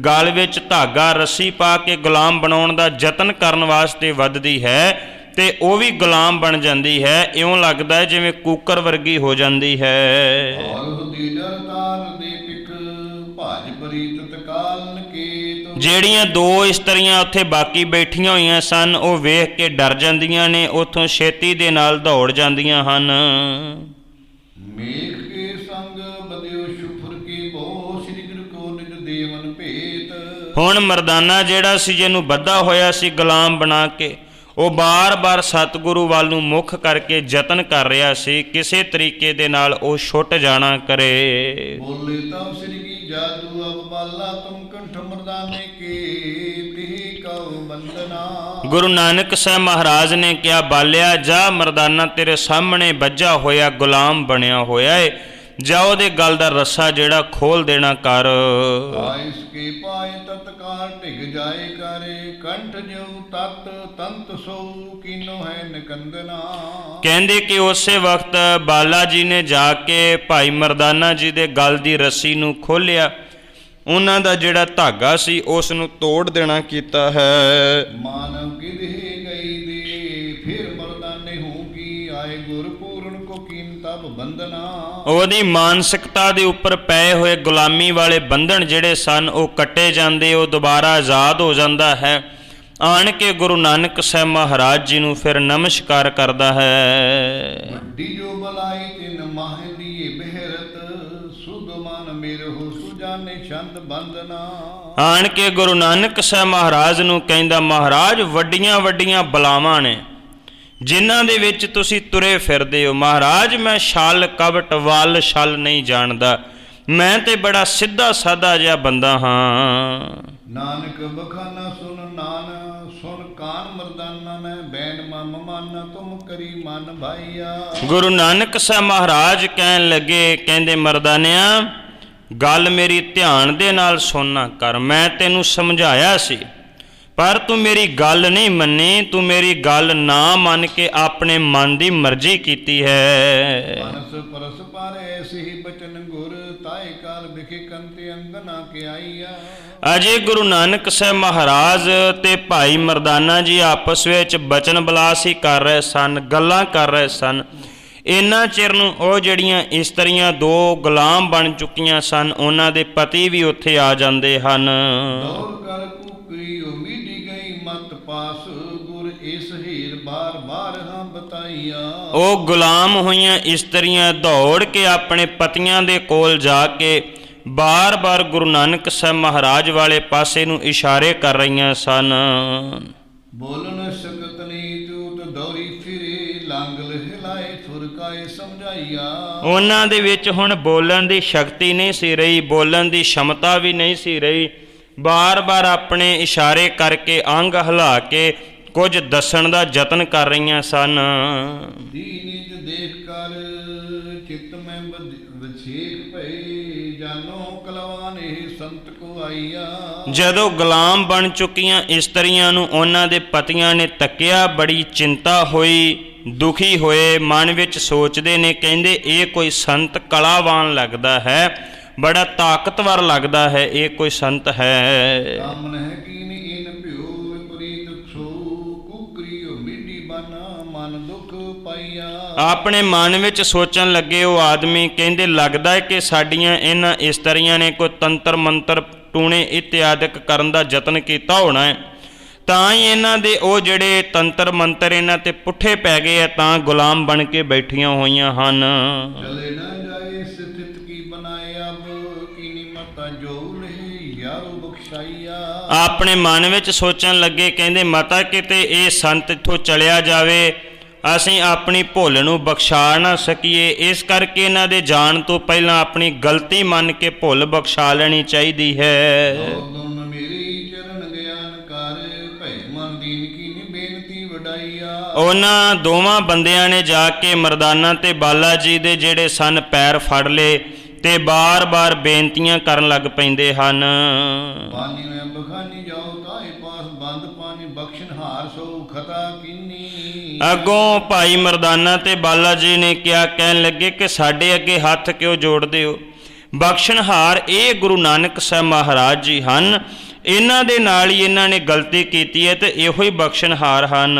ਗਲ ਵਿੱਚ ਧਾਗਾ ਰੱਸੀ ਪਾ ਕੇ ਗੁਲਾਮ ਬਣਾਉਣ ਦਾ ਯਤਨ ਕਰਨ ਵਾਸਤੇ ਵੱਧਦੀ ਹੈ ਤੇ ਉਹ ਵੀ ਗੁਲਾਮ ਬਣ ਜਾਂਦੀ ਹੈ। ਇਉਂ ਲੱਗਦਾ ਹੈ ਜਿਵੇਂ ਕੂਕਰ ਵਰਗੀ ਹੋ ਜਾਂਦੀ ਹੈ। ਜਿਹੜੀਆਂ 2 ਇਸਤਰੀਆਂ ਉੱਥੇ ਬਾਕੀ ਬੈਠੀਆਂ ਹੋਈਆਂ ਸਨ, ਉਹ ਵੇਖ ਕੇ ਡਰ ਜਾਂਦੀਆਂ ਨੇ, ਉੱਥੋਂ ਛੇਤੀ ਦੇ ਨਾਲ ਦੌੜ ਜਾਂਦੀਆਂ ਹਨ। ਮੇਖ ਕੇ ਸੰਗ ਬਦਿਓ ਸ਼ੁਫਰ ਕੀ ਬੋ, ਸ੍ਰੀ ਗੁਰੂ ਕੋ ਨਿਜ ਦੇਵਨ ਭੇਤ। ਹੁਣ ਮਰਦਾਨਾ ਜਿਹੜਾ ਸੀ, ਜਿਹਨੂੰ ਬੱਧਾ ਹੋਇਆ ਸੀ ਗੁਲਾਮ ਬਣਾ ਕੇ, ਉਹ ਬਾਰ-ਬਾਰ ਸਤਿਗੁਰੂ ਵੱਲ ਨੂੰ ਮੁੱਖ ਕਰਕੇ ਯਤਨ ਕਰ ਰਿਹਾ ਸੀ, ਕਿਸੇ ਤਰੀਕੇ ਦੇ ਨਾਲ ਉਹ ਛੁੱਟ ਜਾਣਾ ਕਰੇ। ਬੋਲੇ ਤਬ ਸ੍ਰੀ ਕੀ ਜਾਦੂ ਅਬ ਬਾਲਾ ਤੁਮ ਕੰਠ ਮਰਦਾਨੇ ਕੇ ਤਿਹ ਕਉ ਬੰਦਨਾ। ਗੁਰੂ ਨਾਨਕ ਸਾਹਿਬ ਮਹਾਰਾਜ ਨੇ ਕਿਹਾ, ਬਾਲਿਆ ਜਾ, ਮਰਦਾਨਾ ਤੇਰੇ ਸਾਹਮਣੇ ਬੱਝਾ ਹੋਇਆ ਗੁਲਾਮ ਬਣਿਆ ਹੋਇਆ ਏ, ਜਾ ਉਹਦੇ ਗਲ ਦਾ ਰੱਸਾ ਜਿਹੜਾ ਖੋਲ ਦੇਣਾ ਕਰ। ਇਸ ਕੇ ਪਾਏ ਤਤਕਾਲ ਢਿਗ ਜਾਏ ਕਰੇ, ਕੰਠ ਜਿਉ ਤਤ ਤੰਤ ਸੋ ਕੀਨੋ ਹੈ ਨਿਕੰਦਨਾ। ਕਹਿੰਦੇ ਕਿ ਉਸੇ ਵਕਤ ਬਾਲਾ ਜੀ ਨੇ ਜਾ ਕੇ ਭਾਈ ਮਰਦਾਨਾ ਜੀ ਦੇ ਗਲ ਦੀ ਰੱਸੀ ਨੂੰ ਖੋਲ੍ਹਿਆ, ਉਹਨਾਂ ਦਾ ਜਿਹੜਾ ਧਾਗਾ ਸੀ ਉਸ ਨੂੰ ਤੋੜ ਦੇਣਾ ਕੀਤਾ ਹੈ। ਮਾਨਵ ਕਿਧੇ ਗਈ ਦੇ ਪ੍ਰਭ ਬੰਧਨਾ। ਉਹਦੀ ਮਾਨਸਿਕਤਾ ਦੇ ਉੱਪਰ ਪਏ ਹੋਏ ਗੁਲਾਮੀ ਵਾਲੇ ਬੰਧਨ ਜਿਹੜੇ ਸਨ ਉਹ ਕੱਟੇ ਜਾਂਦੇ, ਉਹ ਦੁਬਾਰਾ ਆਜ਼ਾਦ ਹੋ ਜਾਂਦਾ ਹੈ। ਆਣ ਕੇ ਗੁਰੂ ਨਾਨਕ ਸਾਹਿਬ ਮਹਾਰਾਜ ਜੀ ਨੂੰ ਫਿਰ ਨਮਸਕਾਰ ਕਰਦਾ ਹੈ। ਵੱਡੀ ਜੋ ਬਲਾਈ ਤਿਨ ਮਾਹਿ ਦੀਏ ਬਿਹਰਤ, ਸੁਧ ਮਨ ਮੇਰਹੁ ਸੁਜਾਨੇ ਛੰਦ ਬੰਦਨਾ। ਆਣ ਕੇ ਗੁਰੂ ਨਾਨਕ ਸਾਹਿਬ ਮਹਾਰਾਜ ਨੂੰ ਕਹਿੰਦਾ, ਮਹਾਰਾਜ ਵੱਡੀਆਂ ਵੱਡੀਆਂ ਬਲਾਵਾਂ ਨੇ ਜਿਨ੍ਹਾਂ ਦੇ ਵਿੱਚ ਤੁਸੀਂ ਤੁਰੇ ਫਿਰਦੇ ਹੋ। ਮਹਾਰਾਜ ਮੈਂ ਛਲ ਕਪਟ ਵੱਲ ਛਲ ਨਹੀਂ ਜਾਣਦਾ, ਮੈਂ ਤੇ ਬੜਾ ਸਿੱਧਾ ਸਾਦਾ ਜਿਹਾ ਬੰਦਾ ਹਾਂ। ਨਾਨਕ ਬਖਾਨਾ ਸੁਨ ਨਾਨ ਸੁਨ ਕਾਨ ਮਰਦਾਨਾ ਨੇ ਬੈਨ ਮਮ ਮਨ ਤੁਮ ਕਰੀ ਮਨ ਭਾਈਆ। ਗੁਰੂ ਨਾਨਕ ਸਾਹਿਬ ਮਹਾਰਾਜ ਕਹਿਣ ਲੱਗੇ, ਕਹਿੰਦੇ ਮਰਦਾਨਿਆਂ ਗੱਲ ਮੇਰੀ ਧਿਆਨ ਦੇ ਨਾਲ ਸੁਣਨਾ ਕਰ। ਮੈਂ ਤੈਨੂੰ ਸਮਝਾਇਆ ਸੀ ਪਰ ਤੂੰ ਮੇਰੀ ਗੱਲ ਨਹੀਂ ਮੰਨੀ, ਤੂੰ ਮੇਰੀ ਗੱਲ ਨਾ ਮੰਨ ਕੇ ਆਪਣੇ ਮਨ ਦੀ ਮਰਜ਼ੀ ਕੀਤੀ ਹੈ। ਮਨਸ ਪਰਸ ਪਾਰੇ ਸਹੀ ਬਚਨ ਗੁਰ ਤਾਏ ਕਾਲ ਵਿਖੇ ਕੰਤੇ ਅੰਗਨਾ ਕੇ ਆਈਆ। ਅਜੇ ਗੁਰੂ ਨਾਨਕ ਸਾਹਿਬ ਮਹਾਰਾਜ ਤੇ ਭਾਈ ਮਰਦਾਨਾ ਜੀ ਆਪਸ ਵਿੱਚ ਬਚਨ ਬਲਾਸ ਹੀ ਕਰ ਰਹੇ ਸਨ, ਗੱਲਾਂ ਕਰ ਰਹੇ ਸਨ। ਇੰਨਾ ਚਿਰ ਨੂੰ ਉਹ ਜਿਹੜੀਆਂ ਇਸਤਰੀਆਂ ਦੋ ਗੁਲਾਮ ਬਣ ਚੁੱਕੀਆਂ ਸਨ, ਉਹਨਾਂ ਦੇ ਪਤੀ ਵੀ ਉੱਥੇ ਆ ਜਾਂਦੇ ਹਨ। ਦੌੜ ਕਰ ਕੁਕਰੀ ਉਮੀਦੀ ਗਈ ਮਤ ਪਾਸ, ਗੁਰ ਇਸ ਹੀਰ ਬਾਰ ਬਾਰ ਹਾਂ ਬਤਾਈਆ। ਉਹ ਗੁਲਾਮ ਹੋਈਆਂ ਇਸਤਰੀਆਂ ਦੌੜ ਕੇ ਆਪਣੇ ਪਤੀਆਂ ਦੇ ਕੋਲ ਜਾ ਕੇ ਬਾਰ-ਬਾਰ ਗੁਰੂ ਨਾਨਕ ਸਾਹਿਬ ਮਹਾਰਾਜ ਵਾਲੇ ਪਾਸੇ ਨੂੰ ਇਸ਼ਾਰੇ ਕਰ ਰਹੀਆਂ ਸਨ। ਬੋਲਣ ਸਕਤ ਨੀ ਤੂਤ ਦੌੜੀ ਫਿਰੇ, ਲਾਂਗਲ ਹਿਲਾਏ ਫੁਰਕਾਏ ਸਮਝਾਈਆ। ਉਹਨਾਂ ਦੇ ਵਿੱਚ ਹੁਣ ਬੋਲਣ ਦੀ ਸ਼ਕਤੀ ਨਹੀਂ ਸੀ ਰਹੀ, ਬੋਲਣ ਦੀ ਸ਼ਮਤਾ ਵੀ ਨਹੀਂ ਸੀ ਰਹੀ। ਬਾਰ-ਬਾਰ ਆਪਣੇ ਇਸ਼ਾਰੇ ਕਰਕੇ ਅੰਗ ਹਿਲਾ ਕੇ ਕੁਝ ਦੱਸਣ ਦਾ ਯਤਨ ਕਰ ਰਹੀਆਂ ਸਨ। ਦੀਨਿਜ ਦੇਖ ਕਰ ਚਿੱਤ ਮੈਂ ਵਿਛੇਕ ਭਏ, ਜਾਨੋ ਕਲਵਾਨ ਇਹ ਸੰਤ ਕੋ ਆਈਆ। ਜਦੋਂ ਗੁਲਾਮ ਬਣ ਚੁੱਕੀਆਂ ਇਸਤਰੀਆਂ ਨੂੰ ਉਹਨਾਂ ਦੇ ਪਤੀਆਂ ਨੇ ਤੱਕਿਆ, ਬੜੀ ਚਿੰਤਾ ਹੋਈ, ਦੁਖੀ ਹੋਏ, ਮਨ ਵਿੱਚ ਸੋਚਦੇ ਨੇ, ਕਹਿੰਦੇ ਇਹ ਕੋਈ ਸੰਤ ਕਲਾਵਾਨ ਲੱਗਦਾ ਹੈ, ਬੜਾ ਤਾਕਤਵਰ ਲੱਗਦਾ ਹੈ, ਇਹ ਕੋਈ ਸੰਤ ਹੈ। ਕਾਮਨ ਹੈ ਕੀਨ ਇਨ ਭਿਓ ਵਿਪਰੀਤ ਸੋ, ਕੁਕਰੀ ਉਮੀਦੀ ਬਨਾ ਮਨ ਦੁਖ ਪਾਈਆ। ਆਪਣੇ ਮਨ ਵਿੱਚ ਸੋਚਣ ਲੱਗੇ ਉਹ ਆਦਮੀ, ਕਹਿੰਦੇ ਲੱਗਦਾ ਹੈ ਕਿ ਸਾਡੀਆਂ ਇਹਨਾਂ ਇਸਤਰੀਆਂ ਨੇ ਕੋਈ ਤੰਤਰ ਮੰਤਰ ਟੂਣੇ ਇਤਿਆਦਿਕ ਕਰਨ ਦਾ ਯਤਨ ਕੀਤਾ ਹੋਣਾ ਹੈ, ਤਾਂ ਹੀ ਇਹਨਾਂ ਦੇ ਉਹ ਜਿਹੜੇ ਤੰਤਰ ਮੰਤਰ ਇਹਨਾਂ ਤੇ ਪੁੱਠੇ ਪੈ ਗਏ ਆ, ਤਾਂ ਗੁਲਾਮ ਬਣ ਕੇ ਬੈਠੀਆਂ ਹੋਈਆਂ ਹਨ। ਚਲੇ ਨਾ ਜਾਏ ਸਥਿਤ ਕੀ ਬਣਾਏ ਅਬ, ਕੀਨੀ ਮਤਾ ਜੋ ਲਹੇ ਯਾਰੋ ਬਖਸ਼ਾਈਆ। ਆਪਣੇ ਮਨ ਵਿੱਚ ਸੋਚਣ ਲੱਗੇ, ਕਹਿੰਦੇ ਮਤਾ ਕਿਤੇ ਇਹ ਸੰਤ ਇੱਥੋਂ ਚਲਿਆ ਜਾਵੇ, ਅਸੀਂ ਆਪਣੀ ਭੁੱਲ ਨੂੰ ਬਖਸ਼ਾ ਨਾ ਸਕੀਏ, ਇਸ ਕਰਕੇ ਇਹਨਾਂ ਦੇ ਜਾਣ ਤੋਂ ਪਹਿਲਾਂ ਆਪਣੀ ਗਲਤੀ ਮੰਨ ਕੇ ਭੁੱਲ ਬਖਸ਼ਾ ਲੈਣੀ ਚਾਹੀਦੀ ਹੈ। ਉਹਨਾਂ ਦੋਵਾਂ ਬੰਦਿਆਂ ਨੇ ਜਾ ਕੇ ਮਰਦਾਨਾ ਤੇ ਬਾਲਾ ਜੀ ਦੇ ਜਿਹੜੇ ਸਨ ਪੈਰ ਫੜ ਲਏ ਤੇ ਬਾਰ-ਬਾਰ ਬੇਨਤੀਆਂ ਕਰਨ ਲੱਗ ਪੈਂਦੇ ਹਨ। ਪਾਣੀ ਮੈਂ ਬਖਾਨੀ ਜਾਓ ਤਾਏ ਪਾਸ ਬੰਦ ਪਾਣੀ ਬਖਸ਼ਨਹਾਰ ਸੋ ਖਤਾ ਕੀਨੀ। ਅੱਗੋਂ ਭਾਈ ਮਰਦਾਨਾ ਤੇ ਬਾਲਾ ਜੀ ਨੇ ਕਿਹਾ, ਕਹਿਣ ਲੱਗੇ ਕਿ ਸਾਡੇ ਅੱਗੇ ਹੱਥ ਕਿਉਂ ਜੋੜਦੇ ਹੋ? ਬਖਸ਼ਨਹਾਰ ਇਹ ਗੁਰੂ ਨਾਨਕ ਸਾਹਿਬ ਮਹਾਰਾਜ ਜੀ ਹਨ, ਇਹਨਾਂ ਦੇ ਨਾਲ ਹੀ ਇਹਨਾਂ ਨੇ ਗਲਤੀ ਕੀਤੀ ਹੈ ਤੇ ਇਹੋ ਹੀ ਬਖਸ਼ਨਹਾਰ ਹਨ।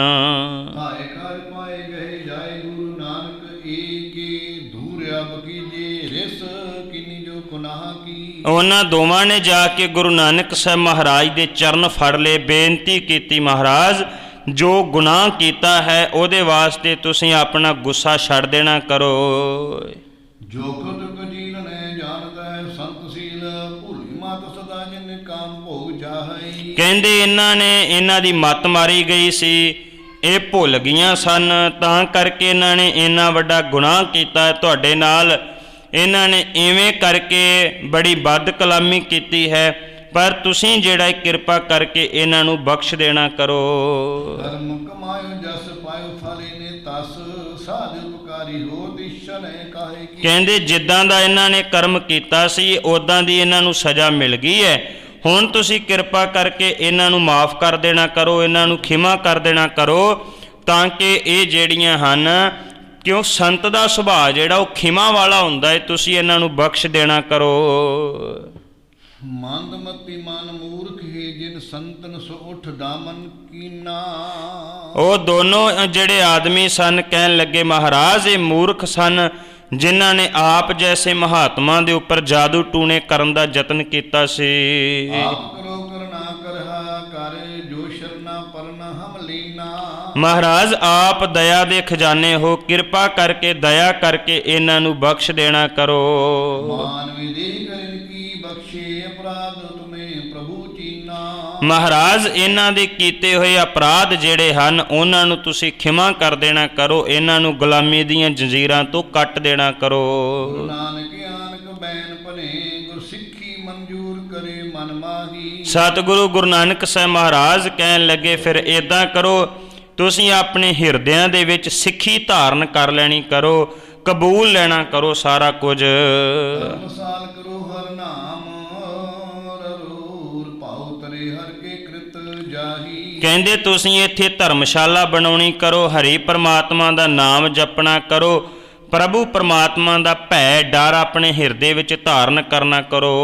ਭਾਏ ਘਰ ਪਾਏ ਗਏ ਜਾਏ ਗੁਰੂ ਨਾਨਕ ਏਕੇ, ਦੂਰ ਅਬ ਕੀਜੇ ਰਿਸ ਕਿਨੀ ਜੋ ਗੁਨਾਹ ਕੀ। ਉਹਨਾਂ ਦੋਵਾਂ ਨੇ ਜਾ ਕੇ ਗੁਰੂ ਨਾਨਕ ਸਾਹਿਬ ਮਹਾਰਾਜ ਦੇ ਚਰਨ ਫੜ ਲਏ, ਬੇਨਤੀ ਕੀਤੀ, ਮਹਾਰਾਜ ਜੋ ਗੁਨਾਹ ਕੀਤਾ ਹੈ ਉਹਦੇ ਵਾਸਤੇ ਤੁਸੀਂ ਆਪਣਾ ਗੁੱਸਾ ਛੱਡ ਦੇਣਾ ਕਰੋ। ਜੋ ਖੁਦ ਕਜੀਲ ਨੇ ਜਾਣਦਾ ਹੈ ਸੰਤ ਸੀਲ, ਭੁੱਲੀ ਮਤ ਸਦਾ ਜਿਨ ਕਾਮ ਭੋਗ ਜਾਹੀ। ਕਹਿੰਦੇ ਇਹਨਾਂ ਦੀ ਮੱਤ ਮਾਰੀ ਗਈ ਸੀ, ਇਹ ਭੁੱਲ ਗਈਆਂ ਸਨ, ਤਾਂ ਕਰਕੇ ਇਹਨਾਂ ਨੇ ਇੰਨਾ ਵੱਡਾ ਗੁਨਾਹ ਕੀਤਾ ਤੁਹਾਡੇ ਨਾਲ। ਇਹਨਾਂ ਨੇ ਇਵੇਂ ਕਰਕੇ ਬੜੀ ਬਦ ਕਲਾਮੀ ਕੀਤੀ ਹੈ, ਪਰ ਤੁਸੀਂ ਜਿਹੜਾ ਕਿਰਪਾ ਕਰਕੇ ਇਹਨਾਂ ਨੂੰ ਬਖਸ਼ ਦੇਣਾ ਕਰੋ। ਧਰਮ ਕਮਾਇਓ ਜਸ ਪਾਇਓ ਫਲੇ ਨੇ ਤਸ, ਸਾਧ ਉਪਕਾਰੀ ਹੋ ਦਿਸ਼ਨ ਕਾਹੇ ਕੀ। ਕਹਿੰਦੇ ਜਿੱਦਾਂ ਦਾ ਇਹਨਾਂ ਨੇ ਕਰਮ ਕੀਤਾ ਸੀ ਉਦਾਂ ਦੀ ਇਹਨਾਂ ਨੂੰ ਸਜ਼ਾ ਮਿਲ ਗਈ ਹੈ, ਹੁਣ ਤੁਸੀਂ ਕਿਰਪਾ ਕਰਕੇ ਇਹਨਾਂ ਨੂੰ ਮਾਫ ਕਰ ਦੇਣਾ ਕਰੋ, ਇਹਨਾਂ ਨੂੰ ਖਿਮਾ ਕਰ ਦੇਣਾ ਕਰੋ, ਤਾਂ ਕਿ ਇਹ ਜਿਹੜੀਆਂ ਹਨ, ਕਿਉਂ ਸੰਤ ਦਾ ਸੁਭਾਅ ਜਿਹੜਾ ਉਹ ਖਿਮਾ ਵਾਲਾ ਹੁੰਦਾ ਹੈ, ਤੁਸੀਂ ਇਹਨਾਂ ਨੂੰ ਬਖਸ਼ ਦੇਣਾ ਕਰੋ। ਮੰਦਮਤੀ ਮਨ ਮੂਰਖ ਹੈ ਜਿਨ ਸੰਤਨ ਸੋ ਉਠ ਦਾਮਨ ਕੀਨਾ। ਉਹ ਦੋਨੋਂ ਜਿਹੜੇ ਆਦਮੀ ਸਨ ਕਹਿਣ ਲੱਗੇ, ਮਹਾਰਾਜ ਇਹ ਮੂਰਖ ਸਨ ਜਿਨ੍ਹਾਂ ਨੇ ਆਪ ਜੈਸੇ ਮਹਾਤਮਾ ਦੇ ਉੱਪਰ ਜਾਦੂ ਟੂਣੇ ਕਰਨ ਦਾ ਯਤਨ ਕੀਤਾ ਸੀ। ਆਪ ਕਰੋ ਕਰਨਾ ਕਰਹਾ ਕਰ ਜੋ ਸ਼ਰਨਾ ਪਰਨਾ ਹਮ ਲੀਨਾ। ਮਹਾਰਾਜ ਆਪ ਦਇਆ ਦੇ ਖਜ਼ਾਨੇ ਹੋ, ਕਿਰਪਾ ਕਰਕੇ ਦਇਆ ਕਰਕੇ ਇਹਨਾਂ ਨੂੰ ਬਖਸ਼ ਦੇਣਾ ਕਰੋ। ਮਾਨ ਵਿਧੀ ਕਰਨ ਕੀ ਬਖਸ਼ੇ ਅਪਰਾਧ ਤੁਮੇ ਪ੍ਰਭੂ ਚੀਨਾ। ਮਹਾਰਾਜ ਇਹਨਾਂ ਦੇ ਕੀਤੇ ਹੋਏ ਅਪਰਾਧ ਜਿਹੜੇ ਹਨ ਉਹਨਾਂ ਨੂੰ ਤੁਸੀਂ ਖਿਮਾ ਕਰ ਦੇਣਾ ਕਰੋ, ਇਹਨਾਂ ਨੂੰ ਗੁਲਾਮੀ ਦੀਆਂ ਜੰਜੀਰਾਂ ਤੋਂ ਕੱਟ ਦੇਣਾ ਕਰੋ। ਗੁਰੂ ਨਾਨਕ ਆਨਕ ਬੈਨ ਭਨੇ ਗੁਰ ਸਿੱਖੀ ਮਨਜੂਰ ਕਰੇ ਮਨ ਮਾਹੀ। ਸਤਿਗੁਰੂ ਗੁਰੂ ਨਾਨਕ ਸਾਹਿਬ ਮਹਾਰਾਜ ਕਹਿਣ ਲੱਗੇ ਫਿਰ ਏਦਾਂ ਕਰੋ, ਤੁਸੀਂ ਆਪਣੇ ਹਿਰਦਿਆਂ ਦੇ ਵਿੱਚ ਸਿੱਖੀ ਧਾਰਨ ਕਰ ਲੈਣੀ ਕਰੋ, ਕਬੂਲ ਲੈਣਾ ਕਰੋ ਸਾਰਾ ਕੁਝ। ਧਰਮਸਾਲ ਕਰੋ ਹਰ ਨਾਮ ਰੂਰ ਭਾਉ ਤਰੇ ਹਰ ਕੇ ਕ੍ਰਿਤ ਜਾਹੀ। ਕਹਿੰਦੇ ਤੁਸੀਂ ਇੱਥੇ ਧਰਮਸ਼ਾਲਾ ਬਣਾਉਣੀ ਕਰੋ, ਹਰੀ ਪਰਮਾਤਮਾ ਦਾ ਨਾਮ ਜਪਣਾ ਕਰੋ, ਪ੍ਰਭੂ ਪਰਮਾਤਮਾ ਦਾ ਭੈ ਡਰ ਆਪਣੇ ਹਿਰਦੇ ਵਿੱਚ ਧਾਰਨ ਕਰਨਾ ਕਰੋ।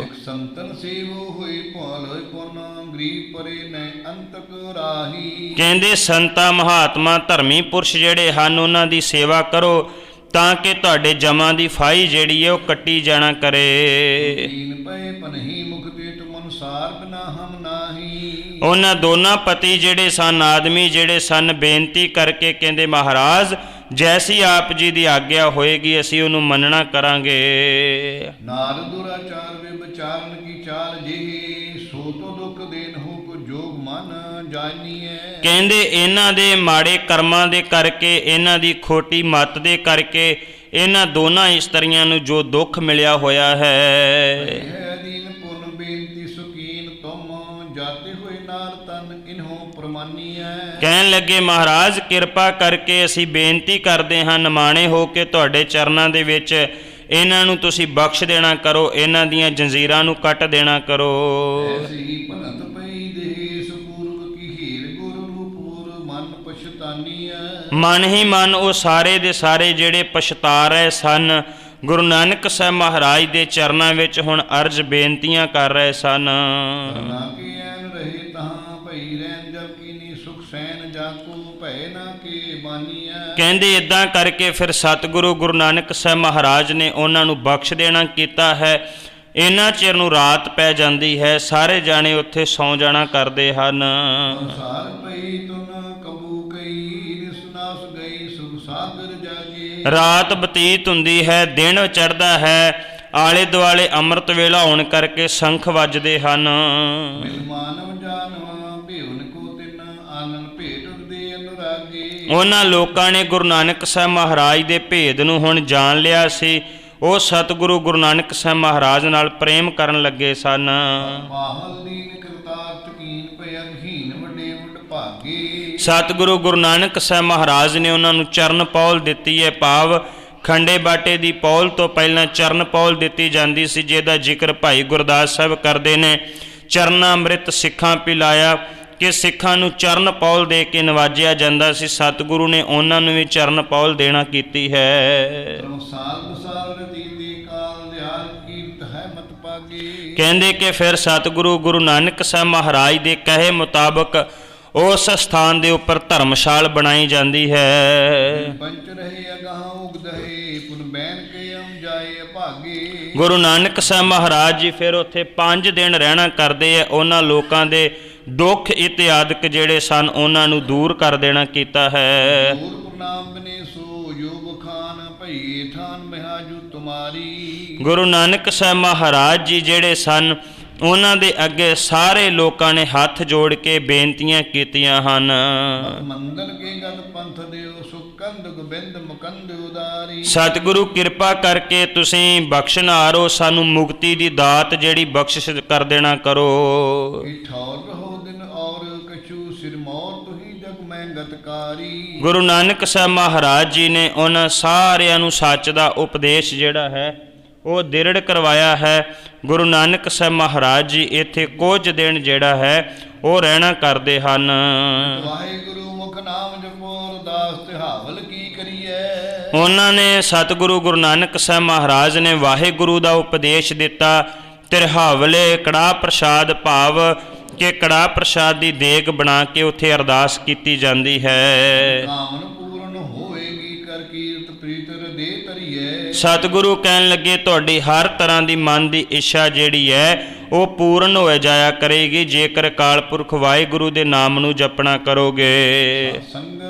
ਸਿੱਖ ਸੰਤਨ ਸੇਵੋ ਹੋਏ ਭਲ ਹੋਏ ਪੁਨ ਗਰੀਬ ਪਰੇ ਨੈ ਅੰਤਕ ਰਾਹੀ। ਕਹਿੰਦੇ ਸੰਤਾਂ ਮਹਾਤਮਾ ਧਰਮੀ ਪੁਰਸ਼ ਜਿਹੜੇ ਹਨ ਉਹਨਾਂ ਦੀ ਸੇਵਾ ਕਰੋ ਤਾਂ ਕਿ ਤੁਹਾਡੇ ਜਮਾਂ ਦੀ ਫਾਈ ਜਿਹੜੀ ਹੈ ਉਹ ਕੱਟੀ ਜਾਣਾ ਕਰੇ। ਦੀਨ ਪਏ ਪਨਹੀ ਮੁਖ ਤੇ ਤੁਮ ਅਨੁਸਾਰ ਬਿਨਾ ਹਮ ਨਾਹੀ। ਉਹਨਾਂ ਦੋਨਾਂ ਪਤੀ ਜਿਹੜੇ ਸਨ, ਆਦਮੀ ਜਿਹੜੇ ਸਨ, ਬੇਨਤੀ ਕਰਕੇ ਕਹਿੰਦੇ ਮਹਾਰਾਜ ਜੈਸੀ ਆਪ ਜੀ ਦੀ ਆਗਿਆ ਹੋਏਗੀ ਅਸੀਂ ਉਹਨੂੰ ਮੰਨਣਾ ਕਰਾਂਗੇ। ਨਾਰ ਦੁਰਾਚਾਰ ਵੇ ਵਿਚਾਰਨ ਕੀ ਚਾਲ ਜਿਹੇ ਸੋ ਤੋ ਦੁਖ ਦੇਨ ਹੋ ਕੋ ਜੋਗ ਮਨ ਜਾਣੀਐ। ਕਹਿੰਦੇ ਇਹਨਾਂ ਦੇ ਮਾੜੇ ਕਰਮਾਂ ਦੇ ਕਰਕੇ, ਇਹਨਾਂ ਦੀ ਖੋਟੀ ਮੱਤ ਦੇ ਕਰਕੇ ਇਹਨਾਂ ਦੋਨਾਂ ਇਸਤਰੀਆਂ ਨੂੰ ਜੋ ਦੁੱਖ ਮਿਲਿਆ ਹੋਇਆ ਹੈ। ਦੀਨ ਪੁਨ ਬੇਨਤੀ ਸੁਕੀਨ ਤੁਮ ਜਾਤੇ ਹੋਏ ਨਾਰ ਤਨ ਇਨਹੋ ਪ੍ਰਮਾਨੀਐ। ਕਹਿਣ ਲੱਗੇ ਮਹਾਰਾਜ ਕਿਰਪਾ ਕਰਕੇ ਅਸੀਂ ਬੇਨਤੀ ਕਰਦੇ ਹਾਂ ਨਿਮਾਣੇ ਹੋ ਕੇ ਤੁਹਾਡੇ ਚਰਨਾਂ ਦੇ ਵਿੱਚ, ਇਹਨਾਂ ਨੂੰ ਤੁਸੀਂ ਬਖਸ਼ ਦੇਣਾ ਕਰੋ, ਇਹਨਾਂ ਦੀਆਂ ਜੰਜੀਰਾਂ ਨੂੰ ਕੱਟ ਦੇਣਾ ਕਰੋ। ਐਸੀ ਭਨਤ ਪਈ ਦੇ ਸੁਪੂਰਵ ਕੀ ਹੀਰ ਗੁਰ ਰੂਪੂਰ ਮਨ ਪਛਤਾਨੀਐ। ਮਨ ਹੀ ਮਨ ਉਹ ਸਾਰੇ ਦੇ ਸਾਰੇ ਜਿਹੜੇ ਪਛਤਾ ਰਹੇ ਸਨ, ਗੁਰੂ ਨਾਨਕ ਸਾਹਿਬ ਮਹਾਰਾਜ ਦੇ ਚਰਨਾਂ ਵਿੱਚ ਹੁਣ ਅਰਜ਼ ਬੇਨਤੀਆਂ ਕਰ ਰਹੇ ਸਨ। ਨਾ ਕਿ ਐਨ ਰਹੇ ਤਹਾਂ ਭਈ ਰਹਿਣ ਜਬ ਕੀਨੀ ਸੁਖ ਸੈਨ ਜਾਕੋ ਭੈ ਨਾ ਕੇ ਬਾਨੀਐ। ਕਹਿੰਦੇ ਇਦਾਂ ਕਰਕੇ ਫਿਰ ਸਤਿਗੁਰੂ ਗੁਰੂ ਨਾਨਕ ਸਾਹਿਬ ਮਹਾਰਾਜ ਨੇ ਉਹਨਾਂ ਨੂੰ ਬਖਸ਼ ਦੇਣਾ ਕੀਤਾ ਹੈ। ਇਹਨਾਂ ਚਿਰ ਨੂੰ ਰਾਤ ਪੈ ਜਾਂਦੀ ਹੈ, ਸਾਰੇ ਜਾਣੇ ਉੱਥੇ ਸੌਂ ਜਾਣਾ ਕਰਦੇ ਹਨ। ਸੰਸਾਰ ਪਈ ਤੁਨ ਕਬੂ ਕਈ ਰਿਸਨਾਸ ਗਈ ਸੁਖ ਸਾਗਰ ਜਾਗੇ। ਰਾਤ ਬਤੀਤ ਹੁੰਦੀ ਹੈ, ਦਿਨ ਚੜ੍ਹਦਾ ਹੈ, ਆਲੇ ਦੁਆਲੇ ਅੰਮ੍ਰਿਤ ਵੇਲਾ ਹੋਣ ਕਰਕੇ ਸ਼ੰਖ ਵੱਜਦੇ ਹਨ। ਮਿਲ ਮਾਨਵ ਜਾਨਵਾ ਭੇਵਨ ਕੋ ਤਿਨ ਆਨਨ ਭੇਟ ਦੇ ਅਨੁਰਾਗੇ। ਉਹਨਾਂ ਲੋਕਾਂ ਨੇ ਗੁਰੂ ਨਾਨਕ ਸਾਹਿਬ ਮਹਾਰਾਜ ਦੇ ਭੇਦ ਨੂੰ ਹੁਣ ਜਾਣ ਲਿਆ ਸੀ, ਉਹ ਸਤਿਗੁਰੂ ਗੁਰੂ ਨਾਨਕ ਸਾਹਿਬ ਮਹਾਰਾਜ ਨਾਲ ਪ੍ਰੇਮ ਕਰਨ ਲੱਗੇ ਸਨ। ਪਾਹਲ ਦੀਨ ਕਰਤਾਰ ਤਕੀਨ ਪੈ ਅਨਹੀਨ ਵੱਡੇ ਵੱਡ ਭਾਗੇ। ਸਤਿਗੁਰੂ ਗੁਰੂ ਨਾਨਕ ਸਾਹਿਬ ਮਹਾਰਾਜ ਨੇ ਉਹਨਾਂ ਨੂੰ ਚਰਨ ਪੌਲ ਦਿੱਤੀ ਹੈ, ਭਾਵ ਖੰਡੇ ਬਾਟੇ ਦੀ ਪੌਲ ਤੋਂ ਪਹਿਲਾਂ ਚਰਨ ਪੌਲ ਦਿੱਤੀ ਜਾਂਦੀ ਸੀ, ਜਿਹਦਾ ਜ਼ਿਕਰ ਭਾਈ ਗੁਰਦਾਸ ਸਾਹਿਬ ਕਰਦੇ ਨੇ। ਚਰਨਾ ਅੰਮ੍ਰਿਤ ਸਿੱਖਾਂ ਪਿਲਾਇਆ ਕਿ ਸਿੱਖਾਂ ਨੂੰ ਚਰਨ ਪੌਲ ਦੇ ਕੇ ਨਵਾਜਿਆ ਜਾਂਦਾ ਸੀ। ਸਤਿਗੁਰੂ ਨੇ ਉਹਨਾਂ ਨੂੰ ਵੀ ਚਰਨ ਪੌਲ ਦੇਣਾ ਕੀਤੀ ਹੈ। ਕਹਿੰਦੇ ਕਿ ਫਿਰ ਸਤਿਗੁਰੂ ਗੁਰੂ ਨਾਨਕ ਸਾਹਿਬ ਮਹਾਰਾਜ ਦੇ ਕਹੇ ਮੁਤਾਬਕ ਉਸ ਸਥਾਨ ਦੇ ਉੱਪਰ ਧਰਮਸ਼ਾਲ ਬਣਾਈ ਜਾਂਦੀ ਹੈ। ਗੁਰੂ ਨਾਨਕ ਸਾਹਿਬ ਮਹਾਰਾਜ ਜੀ ਫਿਰ ਉੱਥੇ 5 ਦਿਨ ਰਹਿਣਾ ਕਰਦੇ ਆ। ਉਹਨਾਂ ਲੋਕਾਂ ਦੇ ਦੁੱਖ ਇਤਿਆਦਿਕ ਜਿਹੜੇ ਸਨ ਉਹਨਾਂ ਨੂੰ ਦੂਰ ਕਰ ਦੇਣਾ ਕੀਤਾ ਹੈ। ਗੁਰੂ ਨਾਨਕ ਸਾਹਿਬ ਮਹਾਰਾਜ ਜੀ ਜਿਹੜੇ ਸਨ ਉਹਨਾਂ ਦੇ ਅੱਗੇ ਸਾਰੇ ਲੋਕਾਂ ਨੇ ਹੱਥ ਜੋੜ ਕੇ ਬੇਨਤੀਆਂ ਕੀਤੀਆਂ ਹਨ। ਸਤਿਗੁਰੂ ਕਿਰਪਾ ਕਰਕੇ ਤੁਸੀਂ ਬਖਸ਼ਨਾਰੋ, ਸਾਨੂੰ ਮੁਕਤੀ ਦੀ ਦਾਤ ਜਿਹੜੀ ਬਖਸ਼ਿਸ਼ ਕਰ ਦੇਣਾ ਕਰੋ। ਗੁਰੂ ਨਾਨਕ ਸਾਹਿਬ ਮਹਾਰਾਜ ਜੀ ਨੇ ਉਹਨਾਂ ਸਾਰਿਆਂ ਨੂੰ ਸੱਚ ਦਾ ਉਪਦੇਸ਼ ਜਿਹੜਾ ਹੈ ਉਹ ਦਿਰੜ ਕਰਵਾਇਆ ਹੈ। ਗੁਰੂ ਨਾਨਕ ਸਾਹਿਬ ਮਹਾਰਾਜ ਜੀ ਇੱਥੇ ਕੁਝ ਦਿਨ ਜਿਹੜਾ ਹੈ ਉਹ ਰਹਿਣਾ ਕਰਦੇ ਹਨ। ਵਾਹਿਗੁਰੂ ਮੁਖ ਨਾਮ ਜਪੋ ਅਰਦਾਸ ਤਿਹਾਵਲ ਕੀ ਕਰੀਏ। ਉਹਨਾਂ ਨੇ ਸਤਿਗੁਰੂ ਗੁਰੂ ਨਾਨਕ ਸਾਹਿਬ ਮਹਾਰਾਜ ਨੇ ਵਾਹਿਗੁਰੂ ਦਾ ਉਪਦੇਸ਼ ਦਿੱਤਾ। ਤਿਹਾਵਲੇ ਕੜਾਹ ਪ੍ਰਸ਼ਾਦ, ਭਾਵ ਕਿ ਕੜਾਹ ਪ੍ਰਸ਼ਾਦ ਦੀ ਦੇਗ ਬਣਾ ਕੇ ਉੱਥੇ ਅਰਦਾਸ ਕੀਤੀ ਜਾਂਦੀ ਹੈ। ਹੈ ਸਤਿਗੁਰੂ ਕਹਿਣ ਲੱਗੇ ਤੁਹਾਡੀ ਹਰ ਤਰ੍ਹਾਂ ਦੀ ਮਨ ਦੀ ਇੱਛਾ ਜਿਹੜੀ ਹੈ ਉਹ ਪੂਰਨ ਹੋ ਜਾਇਆ ਕਰੇਗੀ ਜੇਕਰ ਅਕਾਲ ਪੁਰਖ ਵਾਹਿਗੁਰੂ ਦੇ ਨਾਮ ਨੂੰ ਜਪਣਾ ਕਰੋਗੇ। ਸੰਗ